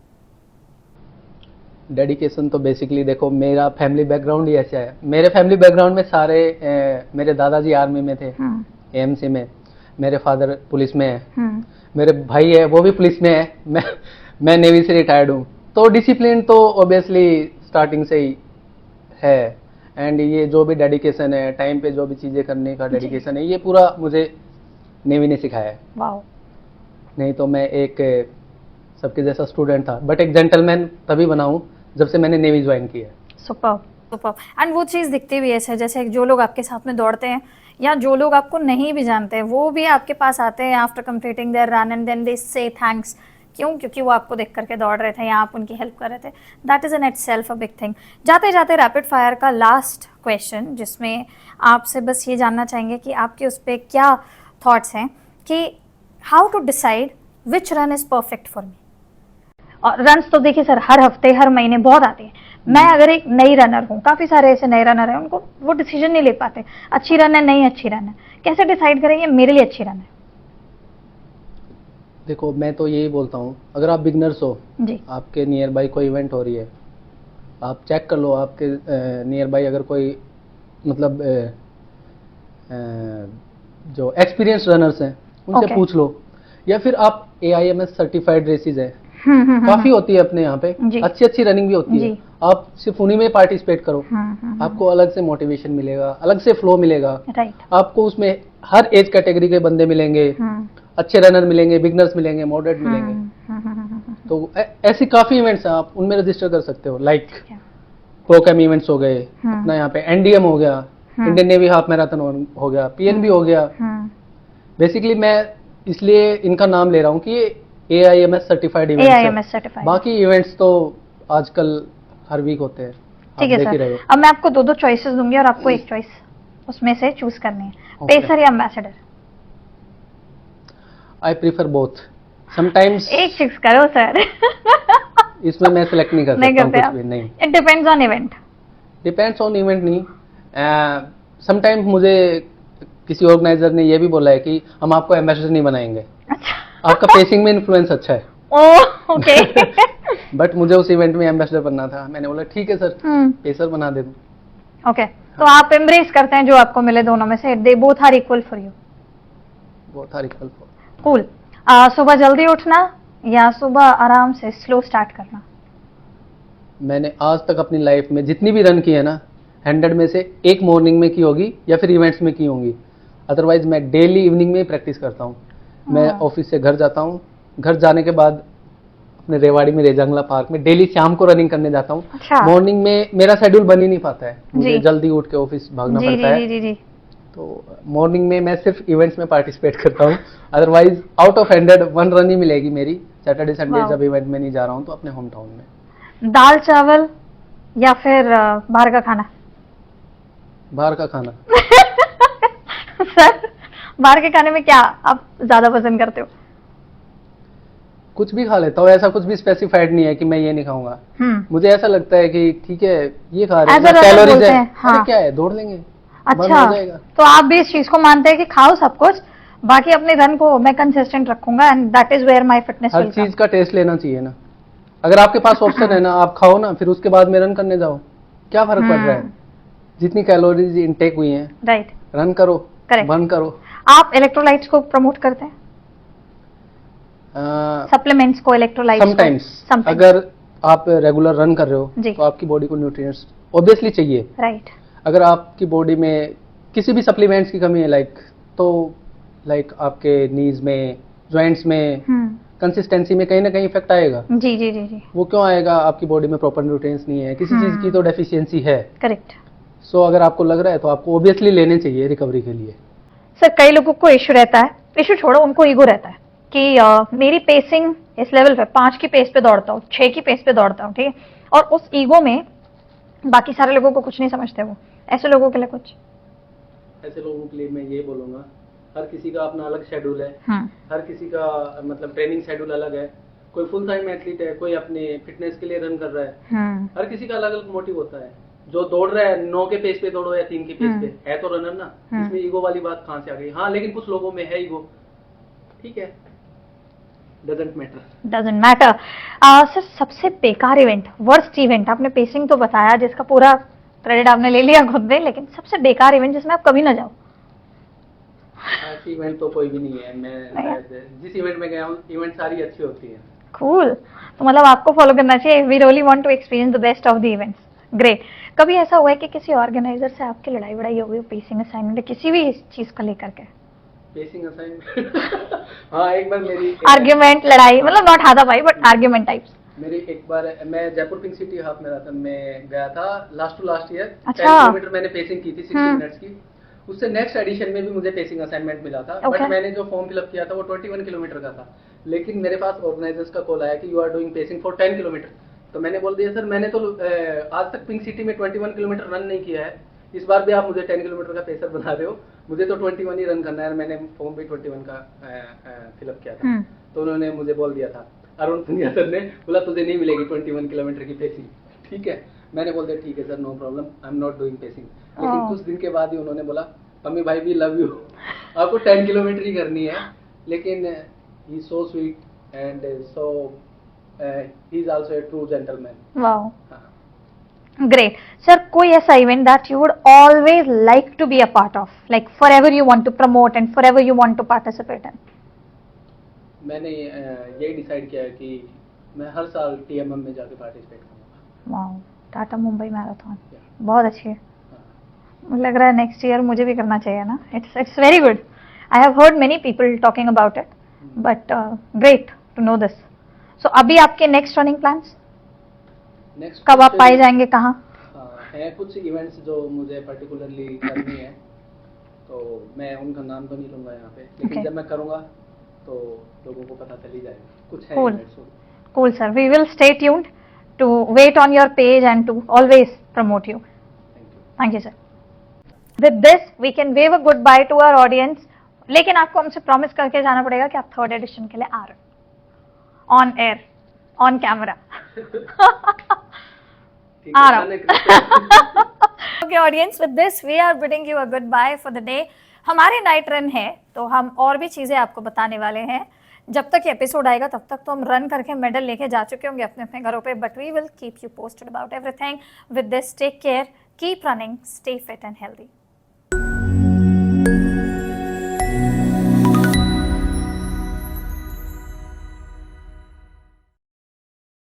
डेडिकेशन तो बेसिकली देखो, मेरा फैमिली बैकग्राउंड ही ऐसा है। मेरे फैमिली बैकग्राउंड में सारे मेरे दादाजी आर्मी में थे, एएमसी में, मेरे फादर पुलिस में है, मेरे भाई है वो भी पुलिस में है, मैं नेवी से रिटायर्ड हूँ। तो डिसिप्लिन तो ऑब्वियसली स्टार्टिंग से ही है। एंड ये जो भी डेडिकेशन है, टाइम पे जो भी चीज़ें करने का डेडिकेशन है, ये पूरा मुझे नेवी ने सिखाया है। वाओ। नहीं तो मैं एक सबके जैसा स्टूडेंट था, बट एक जेंटलमैन तभी बना हूँ जब से मैंने नेवी ज्वाइन किया है। Super super. एंड वो चीज़ दिखती भी है सर, जैसे जो लोग आपके साथ में दौड़ते हैं या जो लोग आपको नहीं भी जानते हैं वो भी आपके पास आते हैं after completing their run and then they say thanks. क्यों? क्योंकि वो आपको देख करके दौड़ रहे थे या आप उनकी हेल्प कर रहे थे। That is an it self a big thing. जाते जाते रैपिड फायर का लास्ट क्वेश्चन, जिसमें आपसे बस ये जानना चाहेंगे कि आपके उस पर क्या थॉट्स हैं कि how to decide which run is perfect for me. और रन्स तो देखिए सर हर हफ्ते हर महीने बहुत आते हैं। मैं अगर एक नई रनर हूँ, काफ़ी सारे ऐसे नए रनर हैं, उनको वो डिसीजन नहीं ले पाते, अच्छी रन है नहीं अच्छी रन है, कैसे डिसाइड करें ये मेरे लिए अच्छी रन है। देखो मैं तो यही बोलता हूँ, अगर आप बिगनर्स हो जी आपके नियर बाई कोई इवेंट हो रही है, आप चेक कर लो आपके नियर बाई अगर कोई मतलब जो एक्सपीरियंस रनर्स हैं उनसे Okay. पूछ लो, या फिर आप AIMS सर्टिफाइड रेसेस है काफी होती है अपने यहाँ पे, जी। अच्छी अच्छी रनिंग भी होती है, जी। आप सिर्फ उन्हीं में पार्टिसिपेट करो, आपको अलग से मोटिवेशन मिलेगा, अलग से फ्लो मिलेगा, राइट। आपको उसमें हर एज कैटेगरी के बंदे मिलेंगे, अच्छे रनर मिलेंगे, बिगनर्स मिलेंगे, मॉडरेट मिलेंगे। तो ऐसी काफी इवेंट्स हैं, आप उनमें रजिस्टर कर सकते हो। लाइक प्रोकैम इवेंट्स हो गए, अपना यहाँ पे NDM हो गया, इंडियन नेवी हाफ मैराथन हो गया, PNB हो गया। बेसिकली मैं इसलिए इनका नाम ले रहा हूँ कि ये AIMS सर्टिफाइड इवेंट्स है। AIMS certified. बाकी इवेंट्स तो आजकल हर वीक होते हैं, ठीक है सर। अब मैं आपको दो चॉइसेस दूंगी और आपको एक चॉइस उसमें से चूज करनी है, पेसर या ambassador. I prefer both. Sometimes एक चीज करो सर। इसमें मैं सिलेक्ट नहीं कर सकता हूँ कुछ भी नहीं। It depends on event. Depends on event नहीं, समटाइम्स मुझे किसी ऑर्गेनाइजर ने ये भी बोला है कि हम आपको एम्बेसडर नहीं बनाएंगे, अच्छा। आपका पेसिंग में इन्फ्लुएंस अच्छा है। Oh okay. बट मुझे उस इवेंट में एम्बेसडर बनना था, मैंने बोला ठीक है सर पेसर बना दे दूं। ओके, तो आप एम्ब्रेस करते हैं जो आपको मिले दोनों में से, they both are equal for you. Both are equal for. Cool. सुबह जल्दी उठना या सुबह आराम से स्लो स्टार्ट करना। मैंने आज तक अपनी लाइफ में जितनी भी रन की है ना, 100 में से एक मॉर्निंग में की होगी या फिर इवेंट्स में की होंगी, अदरवाइज मैं डेली इवनिंग में ही प्रैक्टिस करता हूँ। मैं ऑफिस से घर जाता हूँ, घर जाने के बाद अपने रेवाड़ी में रेजांगला पार्क में डेली शाम को रनिंग करने जाता हूँ। अच्छा। मॉर्निंग में मेरा शेड्यूल बन ही नहीं पाता है, मुझे जल्दी उठ के ऑफिस भागना जी, पड़ता जी, जी, जी। है। तो मॉर्निंग में मैं सिर्फ इवेंट्स में पार्टिसिपेट करता हूँ, अदरवाइज आउट ऑफ 100 1 रन ही मिलेगी मेरी सैटरडे संडे जब इवेंट में नहीं जा रहा हूँ तो अपने होम टाउन में। दाल चावल या फिर बाहर का खाना। बाहर का खाना। सर बाहर के खाने में क्या आप ज्यादा पसंद करते हो? कुछ भी खा लेता हूँ, ऐसा कुछ भी स्पेसिफाइड नहीं है कि मैं ये नहीं खाऊंगा। मुझे ऐसा लगता है कि ठीक है ये खा रहे हैं, कैलोरीज है, अरे क्या है दौड़ लेंगे। अच्छा, तो आप भी इस चीज को मानते हैं कि खाओ सब कुछ, बाकी अपने रन को मैं कंसिस्टेंट रखूंगा and that is where my fitness will come. हर चीज का टेस्ट लेना चाहिए ना, अगर आपके पास ऑप्शन है ना, आप खाओ ना, फिर उसके बाद में रन करने जाओ, क्या फर्क पड़ रहा है? जितनी कैलोरीज इनटेक हुई हैं, राइट, रन करो, बर्न करो। आप इलेक्ट्रोलाइट्स को प्रमोट करते हैं? सप्लीमेंट्स को, इलेक्ट्रोलाइट्स समटाइम्स अगर आप रेगुलर रन कर रहे हो तो आपकी बॉडी को न्यूट्रिएंट्स ऑब्वियसली चाहिए, राइट। अगर आपकी बॉडी में किसी भी सप्लीमेंट्स की कमी है लाइक आपके नीज में, जॉइंट्स में, कंसिस्टेंसी में कहीं ना कहीं इफेक्ट आएगा। जी जी जी जी। वो क्यों आएगा? आपकी बॉडी में प्रॉपर न्यूट्रिएंट्स नहीं है, किसी चीज की तो डेफिशिएंसी है। करेक्ट। सो अगर आपको लग रहा है तो आपको ऑब्वियसली लेने चाहिए रिकवरी के लिए। सर कई लोगों को इश्यू रहता है, इश्यू छोड़ो, उनको ईगो रहता है कि मेरी पेसिंग इस लेवल पे 5 की पेस पे दौड़ता हूँ, 6 की पेस पे दौड़ता हूँ, ठीक है, और उस ईगो में बाकी सारे लोगों को कुछ नहीं समझते। वो ऐसे लोगों के लिए कुछ? ऐसे लोगों के लिए मैं ये बोलूंगा, हर किसी का अपना अलग शेड्यूल है, हर किसी का मतलब ट्रेनिंग शेड्यूल अलग है। कोई फुल टाइम एथलीट है, कोई अपने फिटनेस के लिए रन कर रहा है, हर किसी का अलग अलग मोटिव होता है। जो दौड़ रहा है 9 के पेस पे दौड़ो या 3 के पेस पे, है तो रनर ना, इसमें ईगो वाली बात कहाँ से आ गई? हाँ, लेकिन कुछ लोगों में है ईगो, ठीक है, डजंट मैटर। सर सबसे बेकार इवेंट, वर्स्ट इवेंट, आपने पेसिंग तो बताया जिसका पूरा क्रेडिट आपने ले लिया खुद में, लेकिन सबसे बेकार इवेंट जिसमें आप कभी ना जाओ? ऐसी इवेंट तो कोई भी नहीं है। मैं जिस इवेंट में गया हूँ, इवेंट सारी अच्छी होती है। कूल। तो मतलब आपको फॉलो करना चाहिए, we really want to experience the best of the events. Great. कभी ऐसा हुआ है कि किसी ऑर्गेनाइजर से आपकी लड़ाई वड़ाई हो गई हो पेसिंग असाइनमेंट किसी भी चीज को लेकर के? पेसिंग असाइनमेंट हाँ, एक बार मेरी आर्ग्यूमेंट, लड़ाई, मतलब नॉट हाथापाई बट आर्ग्यूमेंट टाइप्स। मेरी एक बार, मैं Jaipur pink city half marathon में गया था लास्ट टू लास्ट ईयर। अच्छा। 10 किलोमीटर मैंने पेसिंग की थी 60 मिनट्स की। उससे नेक्स्ट एडिशन में भी मुझे पेसिंग असाइनमेंट मिला था। Okay. बट मैंने जो फॉर्म फिलअप किया था वो 21 किलोमीटर का था। लेकिन मेरे पास ऑर्गेनाइजर्स का कॉल आया कि you are doing pacing for 10 kilometre. तो मैंने बोल दिया सर मैंने तो आज तक पिंक सिटी में 21 किलोमीटर रन नहीं किया है, इस बार भी आप मुझे 10 किलोमीटर का पेसर बना रहे हो, मुझे तो 21 ही रन करना है। मैंने फॉर्म भी 21 का फिलअप किया था। तो उन्होंने मुझे बोल दिया था, अरुण पुनिया सर ने बोला तुझे नहीं मिलेगी 21 किलोमीटर की पेसिंग। ठीक है, मैंने बोल दिया ठीक है sir, no problem, I am not doing pacing. लेकिन कुछ दिन के बाद ही उन्होंने बोला अम्मी भाई भी लव यू, आपको 10 किलोमीटर ही करनी है। लेकिन he is so sweet and so he is also a true gentleman. Wow, great. Sir कोई ऐसा event that you would always like to be a part of, like forever you want to promote and forever you want to participate in? मैंने यही decide किया है कि मैं हर साल टीएमएम में जाके पार्टिसिपेट करूंगा। वाओ, टाटा मुंबई मैराथन, बहुत अच्छी है। लग रहा है नेक्स्ट ईयर मुझे भी करना चाहिए ना। It's very good. I have heard many people talking about it, but great to know this. So अभी आपके नेक्स्ट रनिंग प्लान्स नेक्स्ट कब आप पाए जाएंगे, कहाँ? है कुछ इवेंट्स जो मुझे पर्टिकुलरली करनी है, तो मैं उनका नाम तो नहीं लूंगा यहाँ पे, लेकिन जब मैं करूंगा तो लोगों को पता चल ही जाएगा। कुछ है events. Cool, sir. We will stay tuned to wait on your page and to always promote you. Thank you, sir. With this, we can wave a goodbye to our audience. लेकिन आपको हमसे प्रॉमिस करके जाना पड़ेगा कि आप third edition के लिए आ रहे हो, ऑन एयर, ऑन कैमरा। आ रहा हूँ। Okay, audience, with this we are bidding you a goodbye for the day. हमारे नाइट रन है तो हम और भी चीजें आपको बताने वाले हैं। जब तक ये एपिसोड आएगा तब तक तो हम रन करके मेडल लेके जा चुके होंगे अपने अपने घरों पे, but we will keep you posted about everything. With this, take care, keep running, stay fit and healthy.